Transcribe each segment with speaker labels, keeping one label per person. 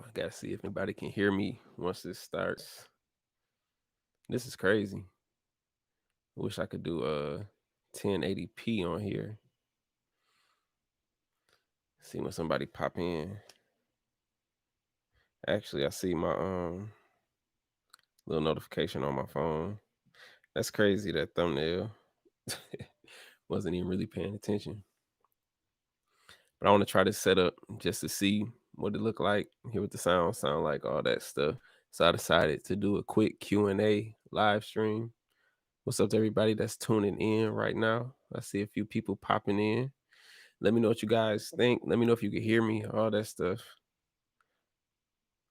Speaker 1: I gotta see if anybody can hear me once this starts. This is crazy. Wish I could do 1080p on here. See when somebody pop in. Actually, I see my little notification on my phone. That's crazy, that thumbnail. Wasn't even really paying attention. But I want to try this setup just to see what it look like, hear what the sound like, all that stuff. So I decided to do a quick Q&A live stream. What's up to everybody that's tuning in right now? I see a few people popping in. Let me know what you guys think. Let me know if you can hear me, all that stuff.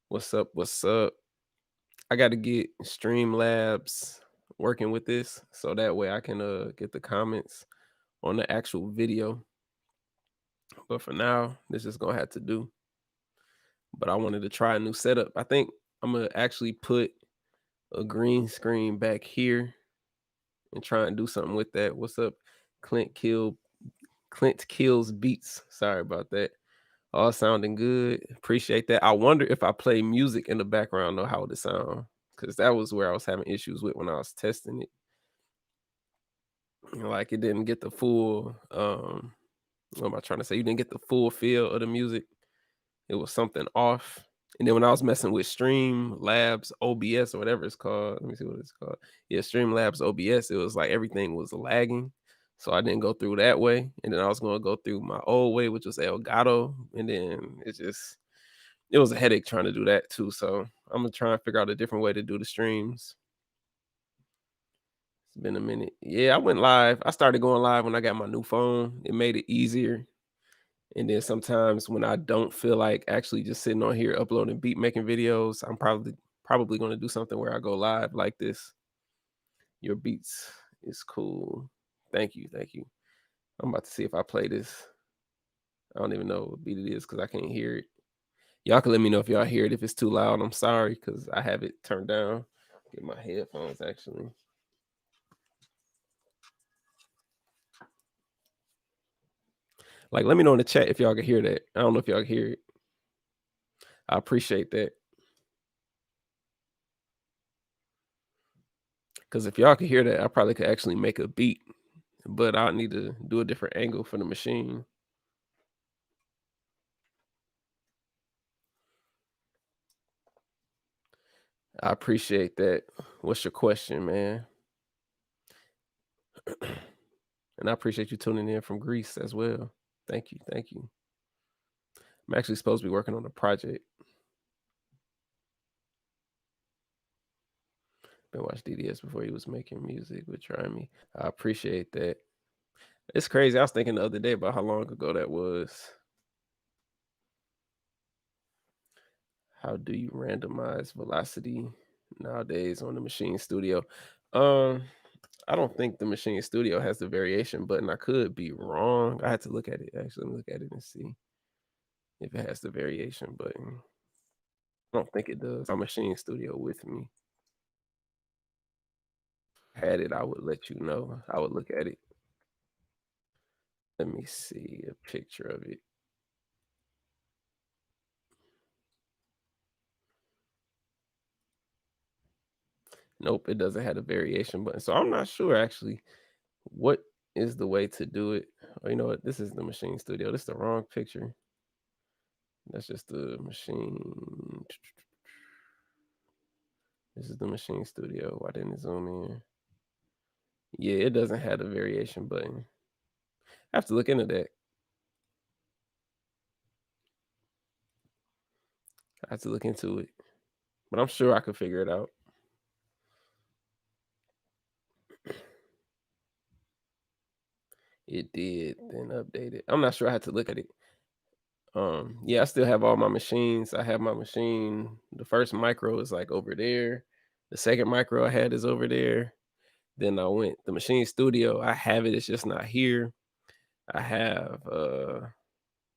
Speaker 1: What's up? What's up? I got to get Streamlabs working with this so that way I can get the comments on the actual video. But for now, this is going to have to do. But I wanted to try a new setup. I think I'm going to actually put a green screen back here and try and do something with that. What's up, Clint Kills Beats? Sorry about that. All sounding good. Appreciate that. I wonder if I play music in the background though, how would it sound? Because that was where I was having issues with when I was testing it. Like it didn't get the full what am I trying to say? You didn't get the full feel of the music. It was something off. And then when I was messing with Streamlabs OBS or whatever it's called, let me see what it's called. Yeah, Streamlabs OBS, it was like everything was lagging. So I didn't go through that way. And then I was going to go through my old way, which was Elgato. And then it was a headache trying to do that too. So I'm going to try and figure out a different way to do the streams. It's been a minute. Yeah, I went live. I started going live when I got my new phone. It made it easier. And then sometimes when I don't feel like actually just sitting on here uploading beat making videos, I'm probably going to do something where I go live like this. Your beats is cool. Thank you. Thank you. I'm about to see if I play this. I don't even know what beat it is because I can't hear it. Y'all can let me know if y'all hear it. If it's too loud, I'm sorry because I have it turned down. Get my headphones actually. Like, let me know in the chat if y'all can hear that. I don't know if y'all can hear it. I appreciate that. Because if y'all can hear that, I probably could actually make a beat. But I'll need to do a different angle for the machine. I appreciate that. What's your question, man? And I appreciate you tuning in from Greece as well. Thank you. Thank you. I'm actually supposed to be working on a project. Been watching DDS before he was making music with Try Me. I appreciate that. It's crazy. I was thinking the other day about how long ago that was. How do you randomize velocity nowadays on the Machine Studio? I don't think the Machine Studio has the variation button. I could be wrong. I had to look at it. Actually, look at it and see if it has the variation button. I don't think it does. My Machine Studio with me. Had it, I would let you know. I would look at it. Let me see a picture of it. Nope, it doesn't have a variation button. So I'm not sure actually what is the way to do it. Oh, you know what? This is the Machine Studio. This is the wrong picture. That's just the machine. This is the Machine Studio. Why didn't it zoom in? Yeah, it doesn't have a variation button. I have to look into that. I have to look into it. But I'm sure I could figure it out. It did, then update it. I'm not sure. I had to look at it. Yeah, I still have all my machines. I have my machine. The first micro is like over there. The second micro I had is over there. Then I went the Machine Studio. I have it. It's just not here. I have the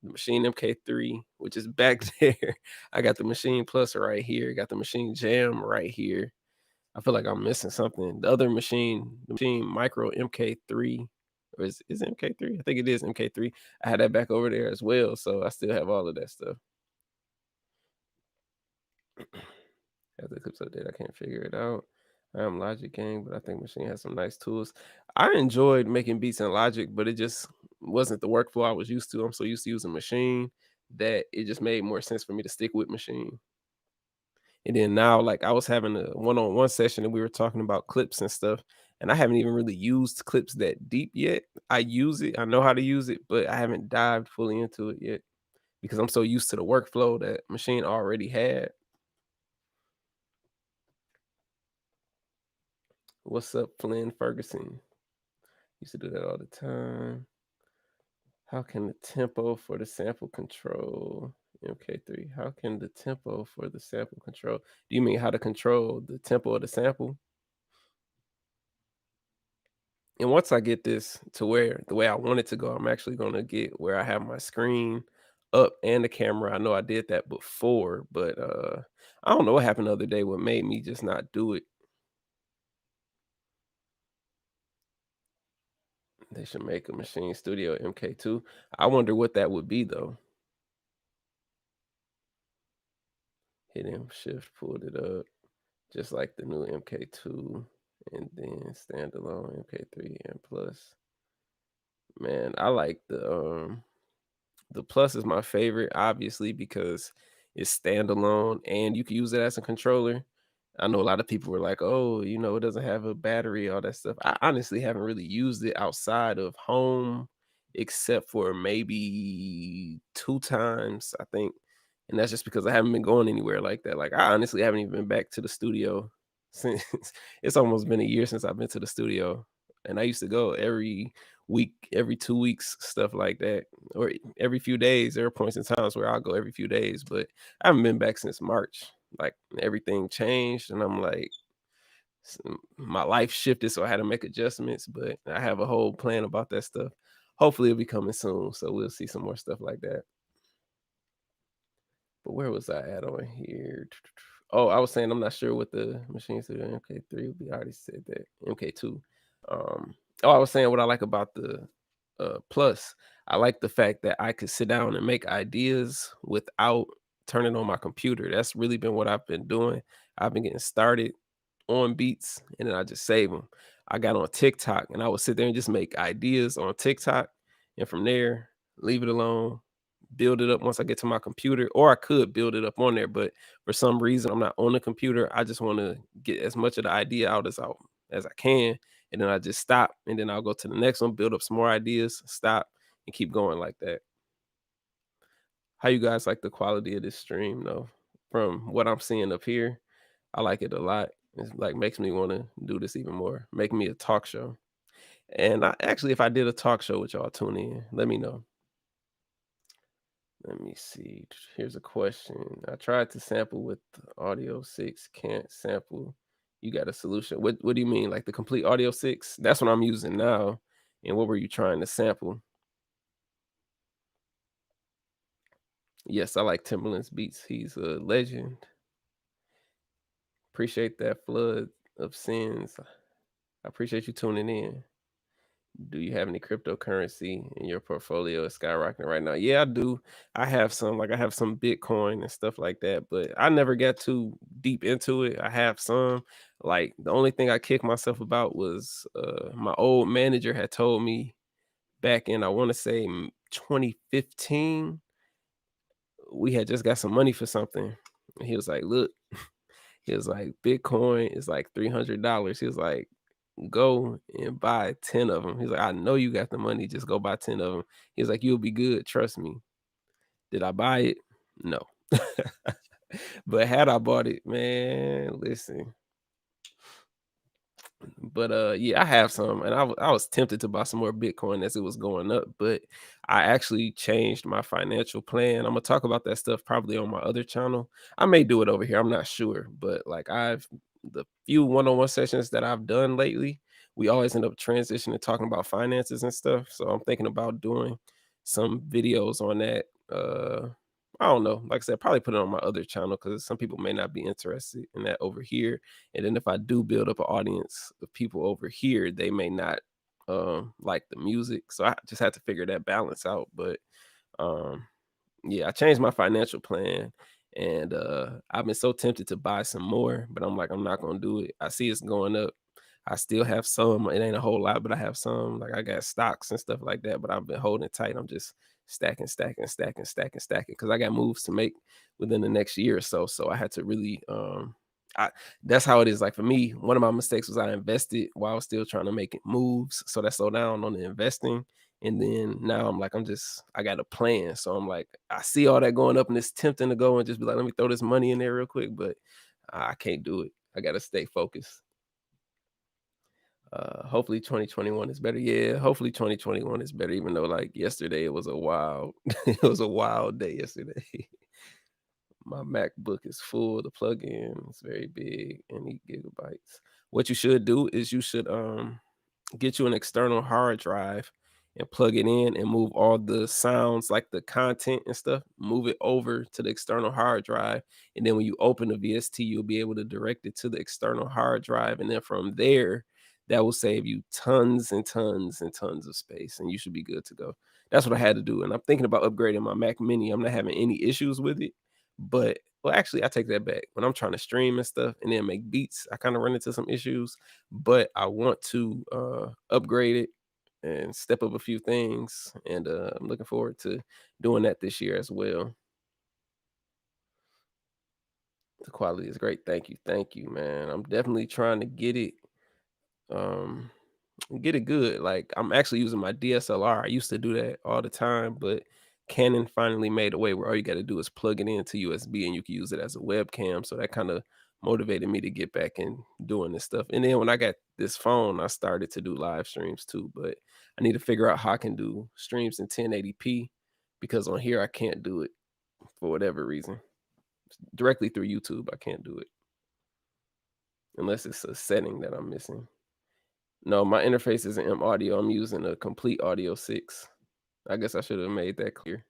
Speaker 1: Machine MK3, which is back there. I got the Machine Plus right here. Got the Machine Jam right here. I feel like I'm missing something. The other machine, the Machine Micro MK3, or is MK3? I think it is MK3. I had that back over there as well, so I still have all of that stuff. As the clips update, I can't figure it out. I am Logic Gang, but I think Machine has some nice tools. I enjoyed making beats in Logic, but it just wasn't the workflow I was used to. I'm so used to using Machine that it just made more sense for me to stick with Machine. And then now, like I was having a one-on-one session and we were talking about clips and stuff, and I haven't even really used clips that deep yet. I use it, I know how to use it, but I haven't dived fully into it yet because I'm so used to the workflow that Machine already had. What's up, Flynn Ferguson? Used to do that all the time. How can the tempo for the sample control MK3? How can the tempo for the sample control? Do you mean how to control the tempo of the sample? And once I get this to where the way I want it to go, I'm actually gonna get where I have my screen up and the camera. I know I did that before, but I don't know what happened the other day, what made me just not do it. They should make a Machine Studio MK2. I wonder what that would be though. Hit him, shift, pulled it up, just like the new MK2, and then standalone MK3 and plus. Man, I like the plus is my favorite, obviously, because it's standalone and you can use it as a controller. I know a lot of people were like, "Oh, it doesn't have a battery, all that stuff." I honestly haven't really used it outside of home, except for maybe 2 times, I think, and that's just because I haven't been going anywhere like that. Like, I honestly haven't even been back to the studio since it's almost been a year since I've been to the studio, and I used to go every week, every 2 weeks, stuff like that, or every few days. There are points in times where I'll go every few days, but I haven't been back since March. Like, everything changed, and I'm like, my life shifted, so I had to make adjustments, but I have a whole plan about that stuff. Hopefully, it'll be coming soon, so we'll see some more stuff like that. But where was I at on here? Oh, I was saying I'm not sure what the Machine Studio MK3 would be. I already said that. MK2. Um, I was saying what I like about the plus. I like the fact that I could sit down and make ideas without turning on my computer. That's really been what I've been doing. I've been getting started on beats and then I just save them. I got on TikTok and I would sit there and just make ideas on TikTok, and from there, leave it alone, build it up once I get to my computer, or I could build it up on there, but for some reason I'm not on the computer. I just want to get as much of the idea out as I can, and then I just stop, and then I'll go to the next one, build up some more ideas, stop, and keep going like that. How you guys like the quality of this stream though? From what I'm seeing up here, I like it a lot. It's like makes me want to do this even more. Make me a talk show. And actually, if I did a talk show with y'all, tune in. Let me know. Let me see. Here's a question. I tried to sample with Audio 6, can't sample. You got a solution. What do you mean? Like the complete Audio 6? That's what I'm using now. And what were you trying to sample? Yes, I like Timberland's beats. He's a legend. Appreciate that flood of sins. I appreciate you tuning in. Do you have any cryptocurrency in your portfolio? It's skyrocketing right now. Yeah, I do. I have some, like I have some Bitcoin and stuff like that, but I never got too deep into it. I have some. Like the only thing I kicked myself about was my old manager had told me back in, I want to say 2015, we had just got some money for something. And he was like, look, he was like, Bitcoin is like $300. He was like, go and buy 10 of them. He's like, I know you got the money. Just go buy 10 of them. He's like, you'll be good. Trust me. Did I buy it? No. But had I bought it, man, listen. But yeah, I have some, and I was tempted to buy some more Bitcoin as it was going up, but I actually changed my financial plan. I'm gonna talk about that stuff probably on my other channel. I may do it over here. I'm not sure, but like the few one-on-one sessions that I've done lately, we always end up transitioning talking about finances and stuff. So I'm thinking about doing some videos on that. I don't know. Like I said, probably put it on my other channel because some people may not be interested in that over here. And then if I do build up an audience of people over here, they may not like the music. So I just had to figure that balance out. But yeah, I changed my financial plan And I've been so tempted to buy some more, but I'm like, I'm not gonna do it. I see it's going up. I still have some. It ain't a whole lot, but I have some. Like I got stocks and stuff like that, but I've been holding it tight. I'm just stacking, stacking, stacking, stacking, stacking because I got moves to make within the next year or so. So I had to really I that's how it is. Like for me, one of my mistakes was I invested while still trying to make it moves. So that slowed down on the investing. And then now I'm like, I got a plan. So I'm like, I see all that going up and it's tempting to go and just be like, let me throw this money in there real quick, but I can't do it. I gotta stay focused. Hopefully 2021 is better. Yeah, hopefully 2021 is better, even though like yesterday it was a wild it was a wild day yesterday. My MacBook is full, the plug-in is very big and 8 gigabytes. What you should do is you should get you an external hard drive and plug it in and move all the sounds like the content and stuff, move it over to the external hard drive. And then when you open the VST, you'll be able to direct it to the external hard drive. And then from there, that will save you tons and tons and tons of space. And you should be good to go. That's what I had to do. And I'm thinking about upgrading my Mac Mini. I'm not having any issues with it. But well, actually, I take that back. When I'm trying to stream and stuff and then make beats, I kind of run into some issues, but I want to upgrade it and step up a few things. And I'm looking forward to doing that this year as well. The quality is great. Thank you, man. I'm definitely trying to um, get it good. Like I'm actually using my DSLR. I used to do that all the time, but Canon finally made a way where all you got to do is plug it into USB and you can use it as a webcam. So that kind of motivated me to get back in doing this stuff. And then when I got this phone, I started to do live streams too. But I need to figure out how I can do streams in 1080p because on here I can't do it for whatever reason. Directly through YouTube, I can't do it unless it's a setting that I'm missing. No, my interface isn't M Audio. I'm using a Complete Audio 6. I guess I should have made that clear.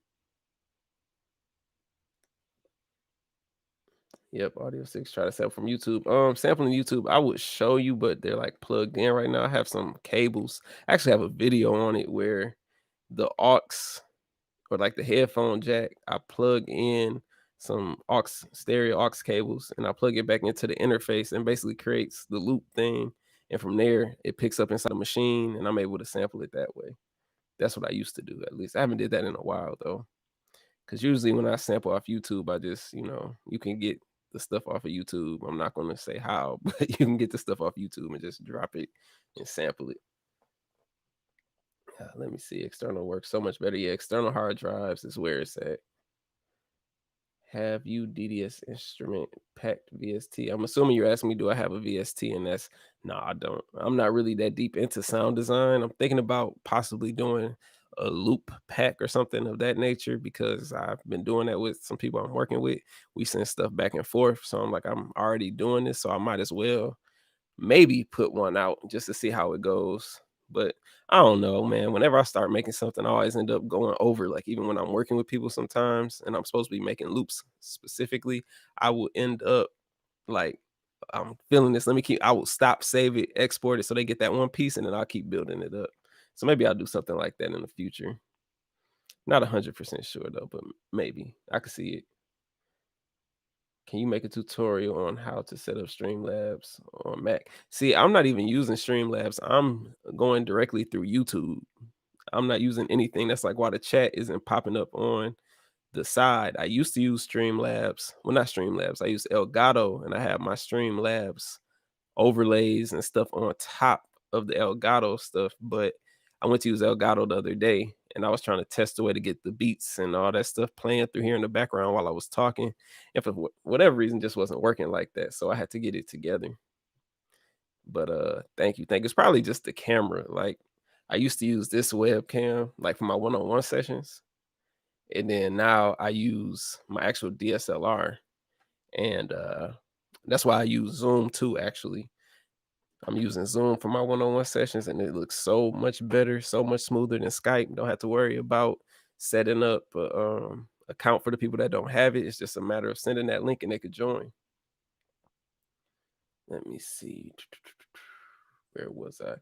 Speaker 1: Yep, Audio 6. Try to sample from YouTube. Sampling YouTube, I would show you, but they're like plugged in right now. I have some cables. I actually have a video on it where the aux or like the headphone jack, I plug in some aux stereo aux cables and I plug it back into the interface and basically creates the loop thing. And from there, it picks up inside the machine and I'm able to sample it that way. That's what I used to do, at least. I haven't did that in a while though. Cause usually when I sample off YouTube, I just, you can get the stuff off of YouTube. I'm not gonna say how, but you can get the stuff off YouTube and just drop it and sample it. Let me see. External works so much better. Yeah, external hard drives is where it's at. Have you DDS instrument packed VST? I'm assuming you're asking me, do I have a VST? And that's no, I don't. I'm not really that deep into sound design. I'm thinking about possibly doing a loop pack or something of that nature because I've been doing that with some people I'm working with. We send stuff back and forth. So I'm like, I'm already doing this, so I might as well maybe put one out just to see how it goes. But I don't know, man. Whenever I start making something, I always end up going over. Like even when I'm working with people sometimes, and I'm supposed to be making loops specifically, I will end up like I'm feeling this. Let me keep. I will stop, save it, export it, so they get that one piece, and then I'll keep building it up. So maybe I'll do something like that in the future. Not 100% sure though, but maybe I could see it. Can you make a tutorial on how to set up Streamlabs on Mac? See, I'm not even using Streamlabs. I'm going directly through YouTube. I'm not using anything. That's like why the chat isn't popping up on the side. I used to use Streamlabs. Well, not Streamlabs. I use Elgato and I have my Streamlabs overlays and stuff on top of the Elgato stuff. But I went to use Elgato the other day and I was trying to test a way to get the beats and all that stuff playing through here in the background while I was talking. And for whatever reason, just wasn't working like that. So I had to get it together. But thank you. Thank you. It's probably just the camera. Like I used to use this webcam like for my one-on-one sessions. And then now I use my actual DSLR. And that's why I use Zoom too, actually. I'm using Zoom for my one-on-one sessions, and it looks so much better, so much smoother than Skype. Don't have to worry about setting up a account for the people that don't have it. It's just a matter of sending that link and they could join. Let me see. Where was I?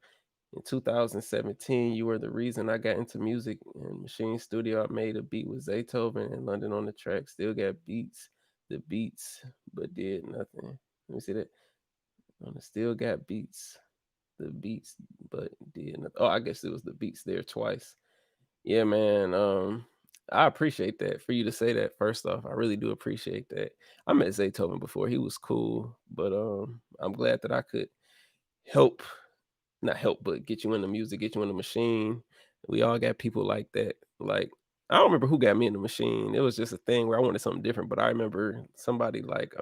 Speaker 1: In 2017, you were the reason I got into music. In Machine Studio, I made a beat with Zaytoven and London on the track. Still got beats the beats, but did nothing. Let me see that. Still got beats. The beats, but did nothing. Oh, I guess it was the beats there twice. Yeah, man. I appreciate that for you to say that. First off, I really do appreciate that. I met Zaytoven before. He was cool, but I'm glad that I could help, not help, but get you in the music, get you in the machine. We all got people like that. Like, I don't remember who got me in the machine. It was just a thing where I wanted something different. But I remember somebody like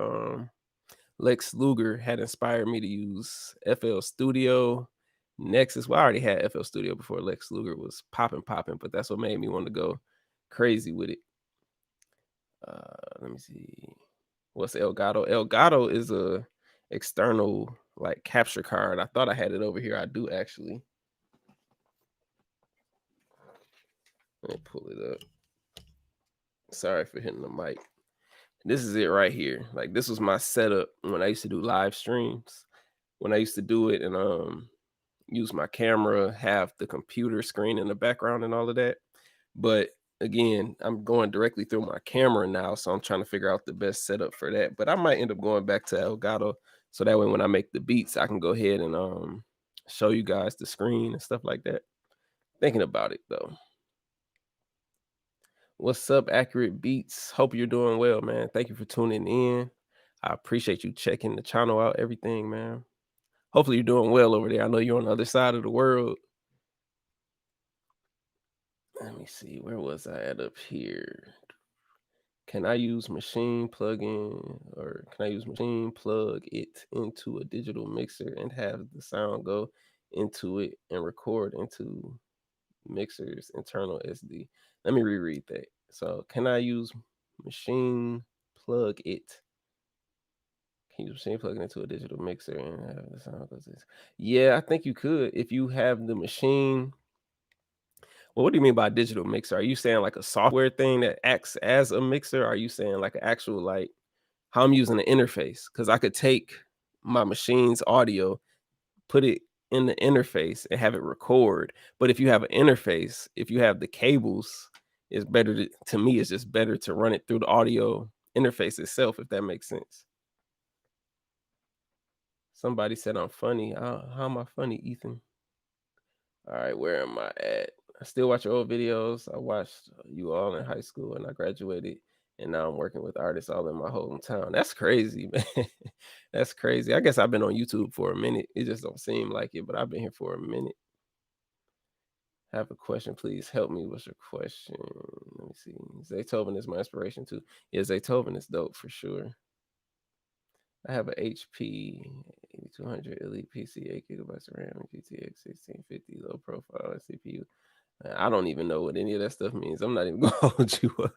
Speaker 1: Lex Luger had inspired me to use FL Studio, Nexus. Well, I already had FL Studio before Lex Luger was popping, but that's what made me want to go crazy with it. Let me see. What's Elgato? Elgato is a external like capture card. I thought I had it over here. I do actually. Let me pull it up. Sorry for hitting the mic. This is it right here. Like this was my setup when I used to do live streams. When I used to do it and use my camera, have the computer screen in the background and all of that. But again, I'm going directly through my camera now, so I'm trying to figure out the best setup for that. But I might end up going back to Elgato so that way when I make the beats, I can go ahead and show you guys the screen and stuff like that. Thinking about it though. What's up, Accurate Beats? Hope you're doing well, man. Thank you for tuning in. I appreciate you checking the channel out, everything, man. Hopefully you're doing well over there. I know you're on the other side of the world. Let me see. Where was I at up here? Can I use machine plugin or can I use machine plug it into a digital mixer and have the sound go into it and record into mixer's internal SD? Let me reread that. So can I use machine plug it? Can you machine plug it into a digital mixer and have the sound go to this? Yeah, I think you could if you have the machine. Well, what do you mean by digital mixer? Are you saying like a software thing that acts as a mixer? Or are you saying like an actual like how I'm using the interface? Because I could take my machine's audio, put it in the interface, and have it record. But if you have an interface, if you have the cables, it's better to me. It's just better to run it through the audio interface itself, if that makes sense. Somebody said I'm funny. How am I funny, Ethan? All right, where am I at? I still watch your old videos. I watched you all in high school and I graduated and now I'm working with artists all in my hometown. That's crazy, man. That's crazy. I guess I've been on YouTube for a minute. It just don't seem like it, but I've been here for a minute. I have a question, please help me. What's your question? Let me see. Zaytoven is my inspiration too. Yeah, Zaytoven is dope for sure. I have a HP 8200 Elite PC, 8 GB of RAM, GTX 1650, low profile CPU. I don't even know what any of that stuff means. I'm not even gonna hold you up.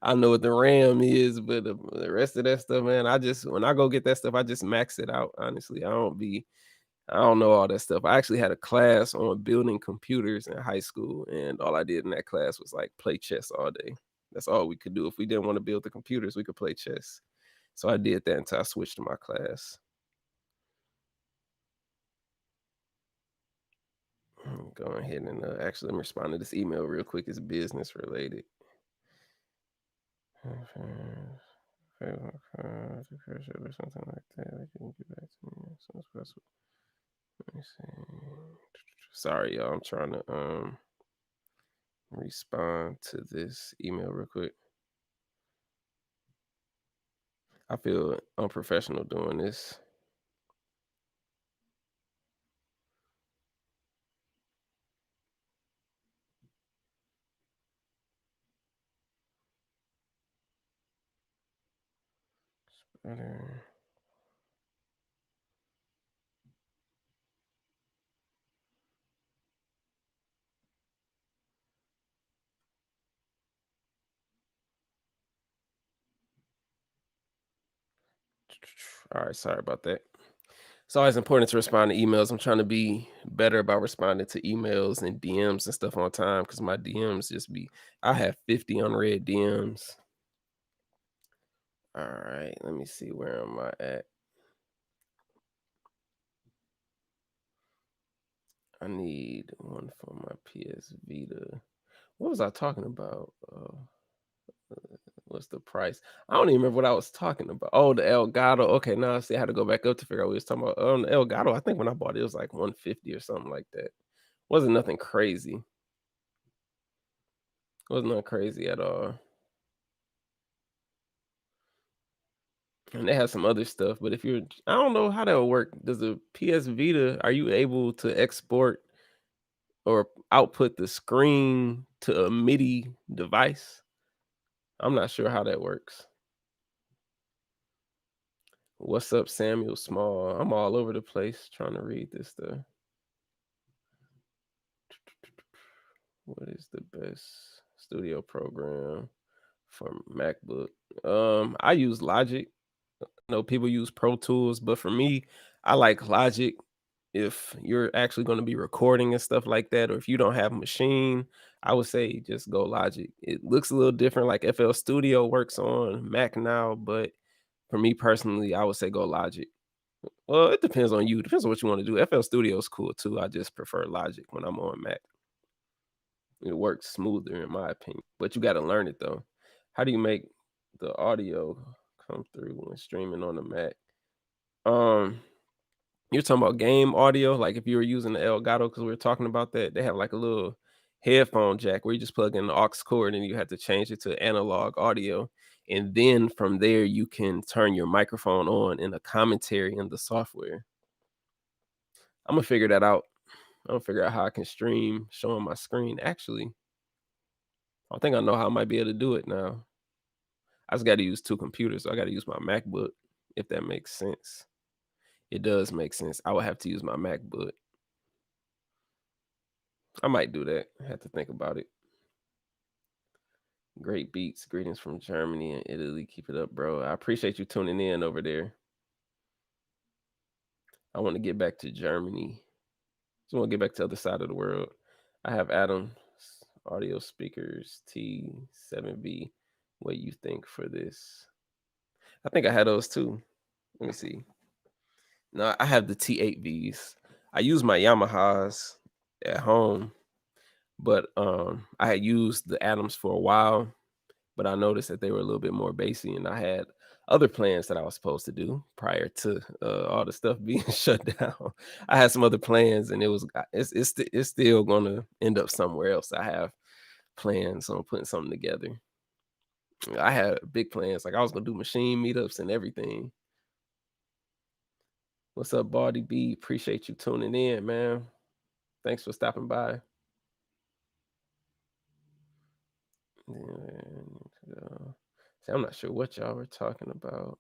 Speaker 1: I know what the RAM is, but the rest of that stuff, man, I just when I go get that stuff, I just max it out. Honestly, I don't know all that stuff. I actually had a class on building computers in high school, and all I did in that class was like play chess all day. That's all we could do. If we didn't want to build the computers, we could play chess. So I did that until I switched to my class. Go ahead and actually let me respond to this email real quick. It's business related. Or something like that. Like you can get back to me as soon as possible. Let me see. Sorry, y'all. I'm trying to respond to this email real quick. I feel unprofessional doing this. Better. All right, sorry about that. It's always important to respond to emails. I'm trying to be better about responding to emails and DMs and stuff on time because my DMs just be, I have 50 unread DMs. All right, let me see, where am I at? I need one for my PS Vita. What was I talking about? What's the price? I don't even remember what I was talking about. Oh, the Elgato. Okay, now I see how to go back up to figure out what we was talking about. The Elgato, I think when I bought it, it was like 150 or something like that. Wasn't nothing crazy. Wasn't nothing crazy at all. And they have some other stuff, but if you're I don't know how that would work. Does the PS Vita, are you able to export or output the screen to a MIDI device? I'm not sure how that works. What's up, Samuel Small? I'm all over the place trying to read this stuff. What is the best studio program for MacBook? I use Logic. I know people use Pro Tools, but for me, I like Logic. If you're actually going to be recording and stuff like that, or if you don't have a machine, I would say just go Logic. It looks a little different, like FL Studio works on Mac now, but for me personally, I would say go Logic. Well, it depends on you. Depends on what you want to do. FL Studio is cool too. I just prefer Logic when I'm on Mac. It works smoother in my opinion, but you got to learn it though. How do you make the audio come through when streaming on the Mac? Um, you're talking about game audio, like if you were using the Elgato, because we were talking about that. They have like a little headphone jack where you just plug in the aux cord and you have to change it to analog audio. And then from there, you can turn your microphone on in a commentary in the software. I'm gonna figure that out. I'm gonna figure out how I can stream showing my screen. Actually, I think I know how I might be able to do it now. I just got to use two computers. So I got to use my MacBook, if that makes sense. It does make sense. I would have to use my MacBook. I might do that. I have to think about it. Great beats. Greetings from Germany and Italy. Keep it up, bro. I appreciate you tuning in over there. I want to get back to Germany. Just want to get back to the other side of the world. I have Adam's audio speakers T7V. What you think for this? I think I had those too. Let me see. No, I have the T8Vs. I use my Yamahas at home, but I had used the Adams for a while, but I noticed that they were a little bit more bassy, and I had other plans that I was supposed to do prior to all the stuff being shut down. I had some other plans, and it's still gonna end up somewhere else. I have plans on putting something together. I had big plans, like I was gonna do machine meetups and everything. What's up, Baldy B? Appreciate you tuning in, man. Thanks for stopping by. Yeah, see, I'm not sure what y'all were talking about.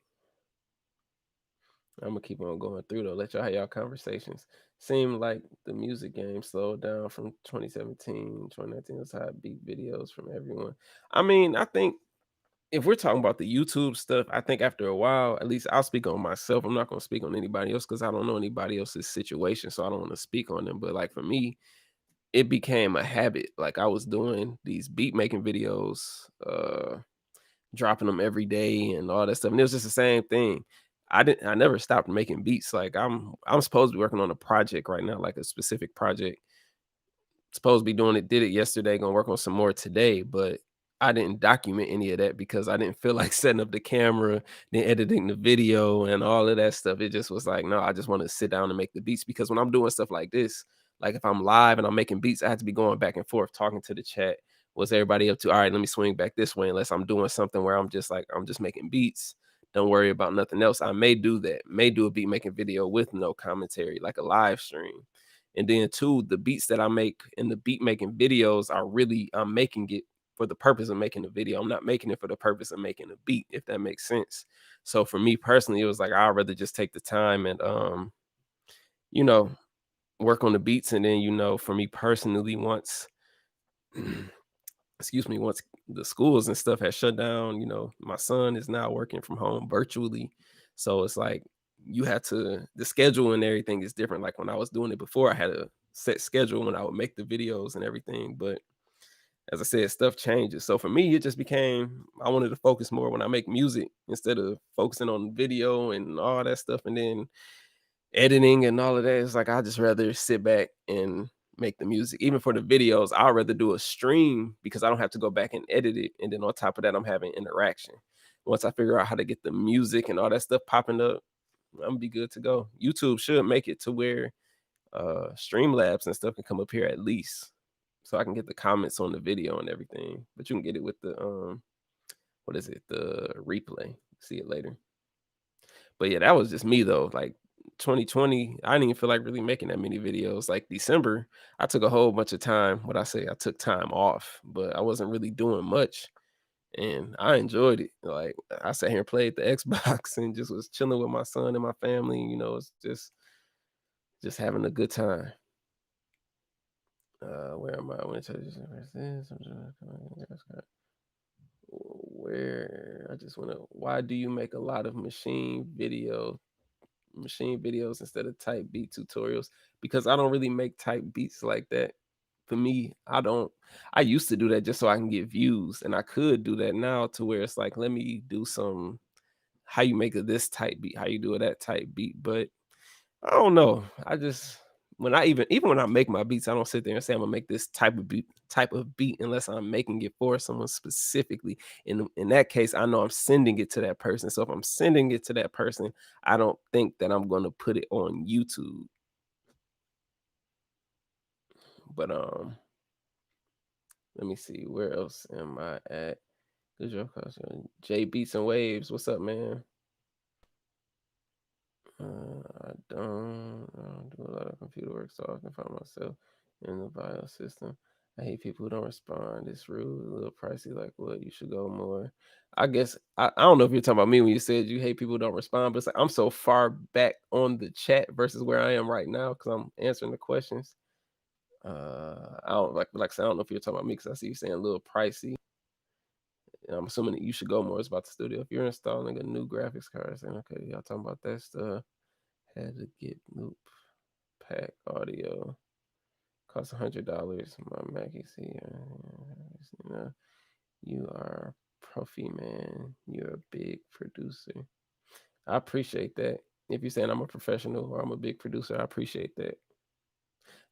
Speaker 1: I'm gonna keep on going through though. Let y'all have y'all conversations. Seemed like the music game slowed down from 2017, 2019. That's how I beat videos from everyone. I mean, I think if we're talking about the YouTube stuff, I think after a while, at least I'll speak on myself. I'm not gonna speak on anybody else because I don't know anybody else's situation, so I don't want to speak on them. But like for me, it became a habit. Like I was doing these beat making videos, dropping them every day and all that stuff. And it was just the same thing. I never stopped making beats. Like I'm supposed to be working on a project right now, like a specific project. Supposed to be doing it, did it yesterday, gonna work on some more today, but I didn't document any of that because I didn't feel like setting up the camera, then editing the video and all of that stuff. It just was like, no, I just want to sit down and make the beats because when I'm doing stuff like this, like if I'm live and I'm making beats, I have to be going back and forth, talking to the chat. What's everybody up to? All right, let me swing back this way unless I'm doing something where I'm just making beats. Don't worry about nothing else. I may do that, may do a beat making video with no commentary, like a live stream. And then two, the beats that I make in the beat making videos are really I'm making it for the purpose of making the video. I'm not making it for the purpose of making a beat, if that makes sense. So for me personally, it was like I'd rather just take the time and you know, work on the beats. And then, for me personally, once excuse me, once the schools and stuff had shut down, my son is now working from home virtually. So it's like the schedule and everything is different. Like when I was doing it before, I had a set schedule when I would make the videos and everything. But as I said, stuff changes. So for me, it just became I wanted to focus more when I make music instead of focusing on video and all that stuff. And then editing and all of that. It's like I just rather sit back and make the music. Even for the videos, I'd rather do a stream because I don't have to go back and edit it. And then on top of that, I'm having interaction. Once I figure out how to get the music and all that stuff popping up, I'm gonna be good to go. YouTube should make it to where Streamlabs and stuff can come up here at least. So I can get the comments on the video and everything. But you can get it with the what is it? The replay. See it later. But yeah, that was just me though. Like 2020, I didn't even feel like really making that many videos. Like December, I took a whole bunch of time. What I say, I took time off, but I wasn't really doing much. And I enjoyed it. Like I sat here and played the Xbox and just was chilling with my son and my family. It's just having a good time. Where am I? I went to where I just want to. Why do you make a lot of machine videos instead of type beat tutorials? Because I don't really make type beats like that. For me, I don't. I used to do that just so I can get views, and I could do that now to where it's like, let me do some how you make a this type beat, how you do a that type beat. But I don't know. I just when I even when I make my beats, I don't sit there and say I'm gonna make this type of beat unless I'm making it for someone specifically. In that case, I know I'm sending it to that person. So if I'm sending it to that person, I don't think that I'm gonna put it on YouTube. But let me see where else am I at? Good job, J Beats and Waves. What's up, man? I don't do a lot of computer work, so I can find myself in the bio system. I hate people who don't respond. It's rude, a little pricey. Like, what? You should go more. I guess I don't know if you're talking about me when you said you hate people who don't respond, but it's like I'm so far back on the chat versus where I am right now because I'm answering the questions. I don't like I said, I don't know if you're talking about me because I see you saying a little pricey. And I'm assuming that you should go more. It's about the studio. If you're installing a new graphics card, saying okay, y'all talking about that stuff. Had to get loop pack audio. Cost $100. My Mac see. You are profi man. You're a big producer. I appreciate that. If you're saying I'm a professional or I'm a big producer, I appreciate that.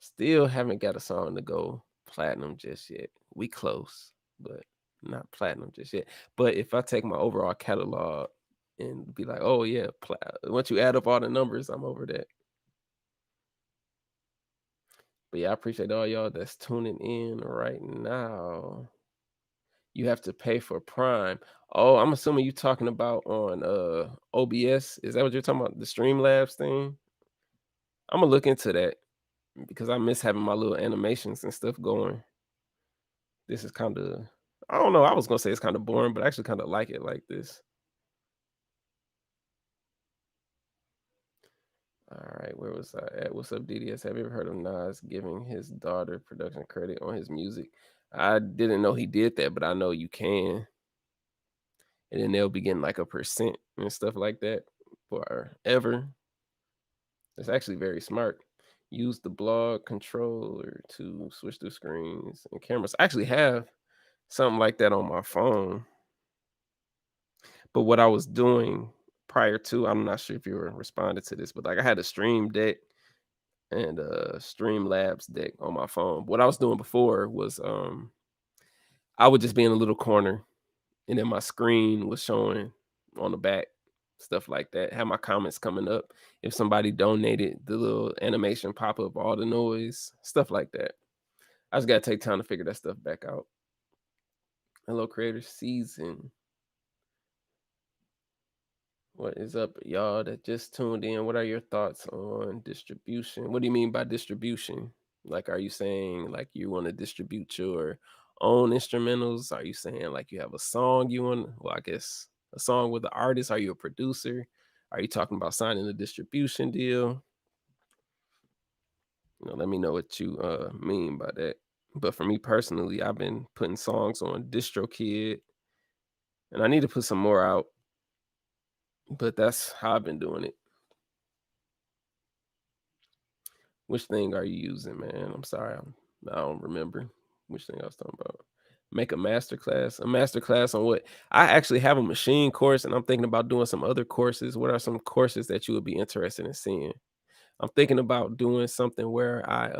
Speaker 1: Still haven't got a song to go platinum just yet. We close, but not platinum just yet. But if I take my overall catalog and be like, oh yeah, once you add up all the numbers, I'm over that. But yeah, I appreciate all y'all that's tuning in right now. You have to pay for Prime. Oh, I'm assuming you talking about on OBS. Is that what you're talking about? The Streamlabs thing? I'm gonna look into that because I miss having my little animations and stuff going. This is kind of I don't know. I was gonna say it's kind of boring, but I actually kind of like it like this. All right, where was I at? What's up, DDS? Have you ever heard of Nas giving his daughter production credit on his music? I didn't know he did that, but I know you can. And then they'll be getting like a percent and stuff like that forever. It's actually very smart. Use the blog controller to switch through screens and cameras. I actually have something like that on my phone. But what I was doing prior to, I'm not sure if you were responding to this, but like I had a Stream Deck and a Streamlabs deck on my phone. What I was doing before was I would just be in a little corner and then my screen was showing on the back, stuff like that. Have my comments coming up. If somebody donated, the little animation pop up, all the noise, stuff like that. I just gotta take time to figure that stuff back out. Hello, creator season. What is up, y'all that just tuned in? What are your thoughts on distribution? What do you mean by distribution? Like, are you saying like you want to distribute your own instrumentals? Are you saying like you have a song you want? Well, I guess a song with the artist. Are you a producer? Are you talking about signing a distribution deal? Let me know what you mean by that. But for me personally, I've been putting songs on DistroKid, and I need to put some more out. But that's how I've been doing it. Which thing are you using, man? I'm sorry, I don't remember which thing I was talking about. Make a master class. A master class on what? I actually have a machine course, and I'm thinking about doing some other courses. What are some courses that you would be interested in seeing? I'm thinking about doing something where I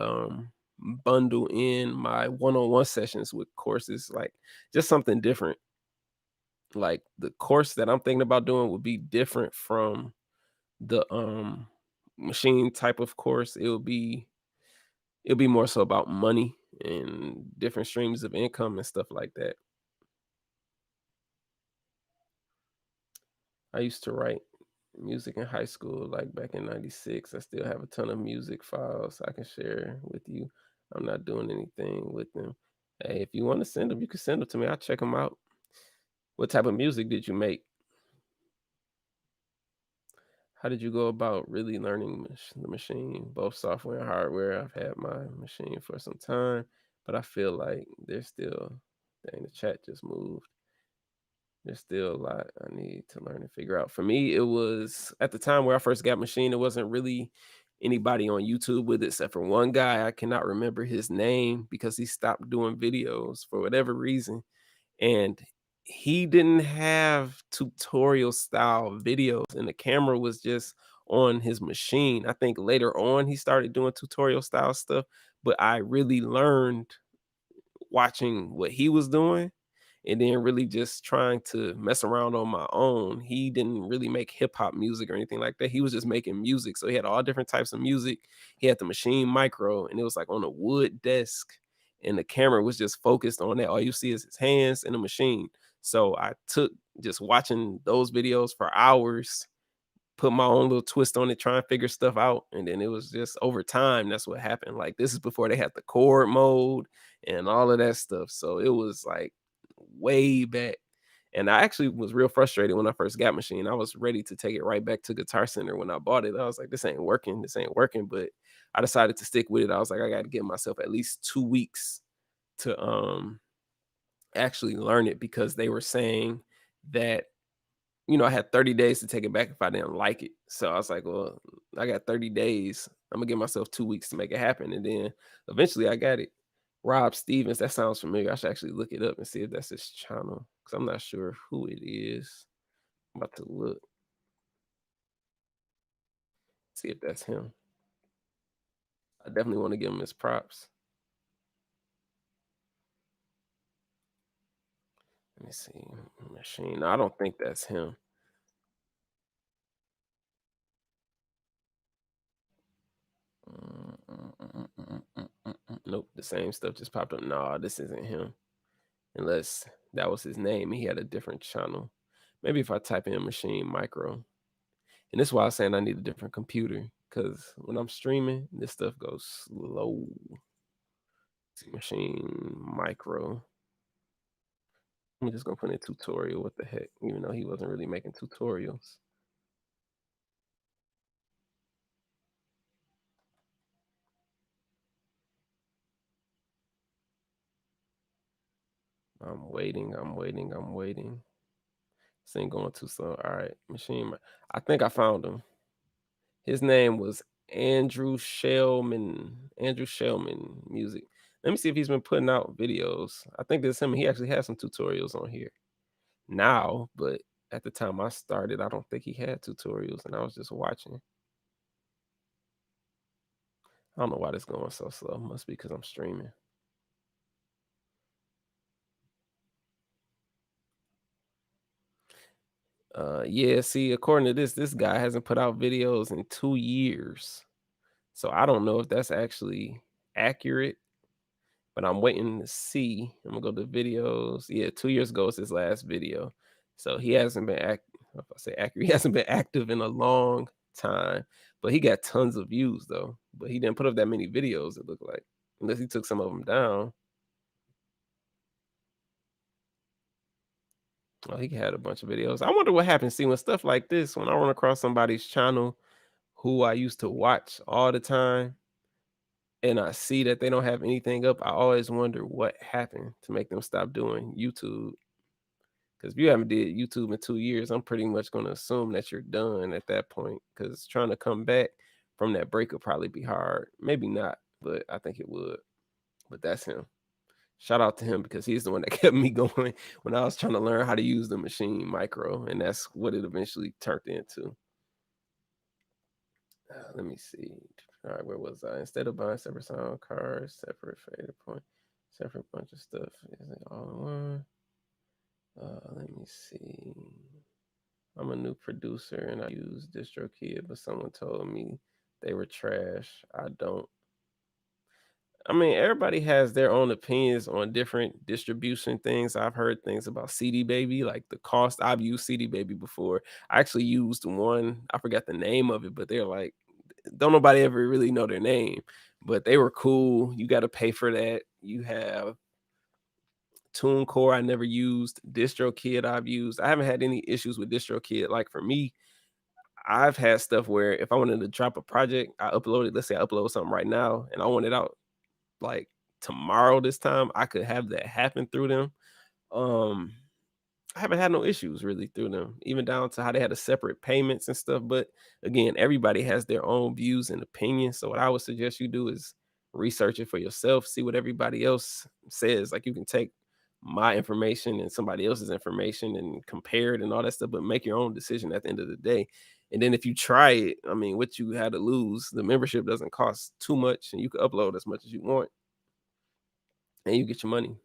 Speaker 1: bundle in my one-on-one sessions with courses, like just something different. Like the course that I'm thinking about doing would be different from the machine type of course. It'll be more so about money and different streams of income and stuff like that. I used to write music in high school, like back in '96. I still have a ton of music files I can share with you. I'm not doing anything with them. Hey, if you want to send them, you can send them to me. I'll check them out. What type of music did you make? How did you go about really learning the machine, both software and hardware? I've had my machine for some time, but I feel like there's still, dang, the chat just moved. There's still a lot I need to learn and figure out. For me, it was at the time where I first got machine, it wasn't really anybody on YouTube with it except for one guy. I cannot remember his name because he stopped doing videos for whatever reason. And he didn't have tutorial style videos, and the camera was just on his machine. I think later on he started doing tutorial style stuff, but I really learned watching what he was doing and then really just trying to mess around on my own. He didn't really make hip hop music or anything like that. He was just making music. So he had all different types of music. He had the machine micro, and it was like on a wood desk, and the camera was just focused on that. All you see is his hands and the machine. So I took just watching those videos for hours, put my own little twist on it, try and figure stuff out, and then it was just over time, that's what happened. Like, this is before they had the chord mode and all of that stuff, so it was, like, way back, and I actually was real frustrated when I first got Machine. I was ready to take it right back to Guitar Center when I bought it. I was like, this ain't working," but I decided to stick with it. I was like, "I gotta give myself at least 2 weeks to, actually learn it," because they were saying that I had 30 days to take it back if I didn't like it. So I was like, well, I got 30 days. I'm gonna give myself 2 weeks to make it happen. And then eventually I got it. Rob Stevens, that sounds familiar. I should actually look it up and see if that's his channel. Because I'm not sure who it is. I'm about to look, see if that's him. I definitely want to give him his props. Let me see. Machine. No, I don't think that's him. Nope, the same stuff just popped up. No, this isn't him. Unless that was his name, he had a different channel. Maybe if I type in machine micro, and this is why I was saying I need a different computer, because when I'm streaming, this stuff goes slow. See, machine micro. I'm just gonna put in tutorial. What the heck? Even though he wasn't really making tutorials. I'm waiting. I'm waiting. I'm waiting. This ain't going too slow. All right, I think I found him. His name was Andrew Shellman. Andrew Shellman Music. Let me see if he's been putting out videos. I think it's him. He actually has some tutorials on here now, but at the time I started, I don't think he had tutorials, and I was just watching. I don't know why this going so slow. Must be because I'm streaming. Yeah, see, according to this guy hasn't put out videos in 2 years. So I don't know if that's actually accurate, but I'm waiting to see. I'm gonna go to videos. Yeah, 2 years ago was his last video. So he hasn't been if I say accurate, he hasn't been active in a long time. But he got tons of views though. But he didn't put up that many videos, it looked like. Unless he took some of them down. Oh, he had a bunch of videos. I wonder what happens. See, when stuff like this, when I run across somebody's channel who I used to watch all the time, and I see that they don't have anything up, I always wonder what happened to make them stop doing YouTube. Because if you haven't did YouTube in 2 years, I'm pretty much gonna assume that you're done at that point. Because trying to come back from that break would probably be hard. Maybe not, but I think it would. But that's him. Shout out to him because he's the one that kept me going when I was trying to learn how to use the machine micro, and that's what it eventually turned into. Let me see. All right, where was I? Instead of buying separate sound cards, separate fader point, separate bunch of stuff, is it all in one? Let me see. I'm a new producer and I use DistroKid, but someone told me they were trash. I don't. I mean, everybody has their own opinions on different distribution things. I've heard things about CD Baby, like the cost. I've used CD Baby before. I actually used one. I forgot the name of it, but they're like, don't nobody ever really know their name, but they were cool. You got to pay for that. You have TuneCore. I never used DistroKid. I've used. I haven't had any issues with DistroKid. Like for me, I've had stuff where if I wanted to drop a project, I upload it. Let's say I upload something right now, and I want it out like tomorrow this time, I could have that happen through them. Um, I haven't had no issues really through them, even down to how they had a separate payments and stuff. But again, everybody has their own views and opinions. So what I would suggest you do is research it for yourself, see what everybody else says. Like you can take my information and somebody else's information and compare it and all that stuff, but make your own decision at the end of the day. And then if you try it, I mean, what you had to lose, the membership doesn't cost too much and you can upload as much as you want and you get your money.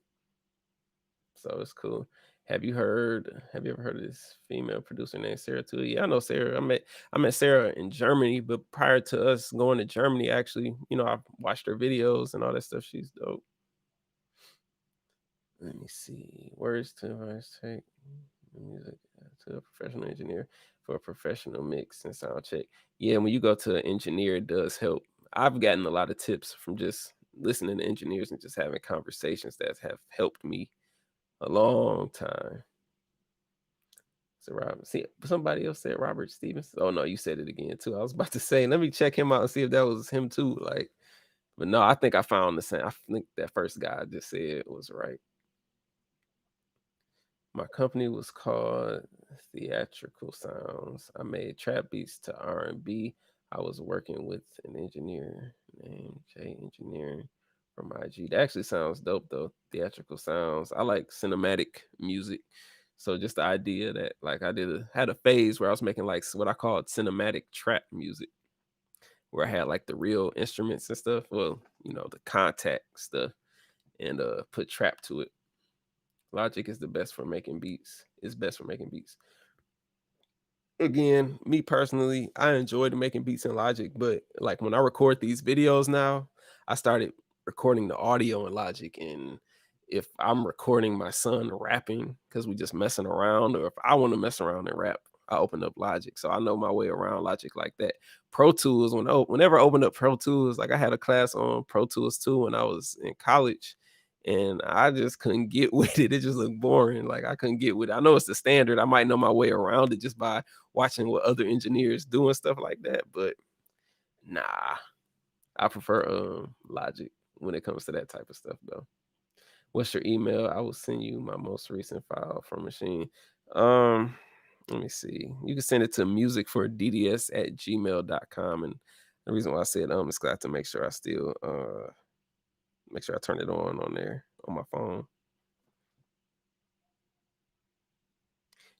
Speaker 1: So it's cool. Have you ever heard of this female producer named Sarah too? Yeah, I know Sarah. I met Sarah in Germany, but prior to us going to Germany, actually, I watched her videos and all that stuff. She's dope. Let me see. Words to voice take music to a professional engineer for a professional mix and sound check. Yeah, when you go to an engineer, it does help. I've gotten a lot of tips from just listening to engineers and just having conversations that have helped me a long time. So Robert, see, somebody else said Robert Stevens. Oh no, you said it again too. I was about to say, let me check him out and see if that was him too. Like, but no, I think I found the same. I think that first guy I just said was right. My company was called Theatrical Sounds. I made trap beats to R&B. I was working with an engineer named Jay Engineering from IG. That actually sounds dope though. Theatrical Sounds. I like cinematic music. So just the idea that like had a phase where I was making like what I called cinematic trap music, where I had like the real instruments and stuff. Well, the contact stuff and put trap to it. Logic is the best for making beats. It's best for making beats. Again, me personally, I enjoyed making beats in Logic, but like when I record these videos now, I started recording the audio in Logic. And if I'm recording my son rapping because we just messing around, or if I want to mess around and rap, I open up Logic. So I know my way around Logic like that. Pro Tools, whenever I opened up Pro Tools, like I had a class on Pro Tools too when I was in college. And I just couldn't get with it. It just looked boring. Like I couldn't get with it. I know it's the standard. I might know my way around it just by watching what other engineers do and stuff like that. But nah, I prefer Logic when it comes to that type of stuff though. What's your email? I will send you my most recent file from Machine. Um, Let me see. You can send it to musicfordds@gmail.com. And the reason why I said is because I have to make sure I still make sure I turn it on there on my phone.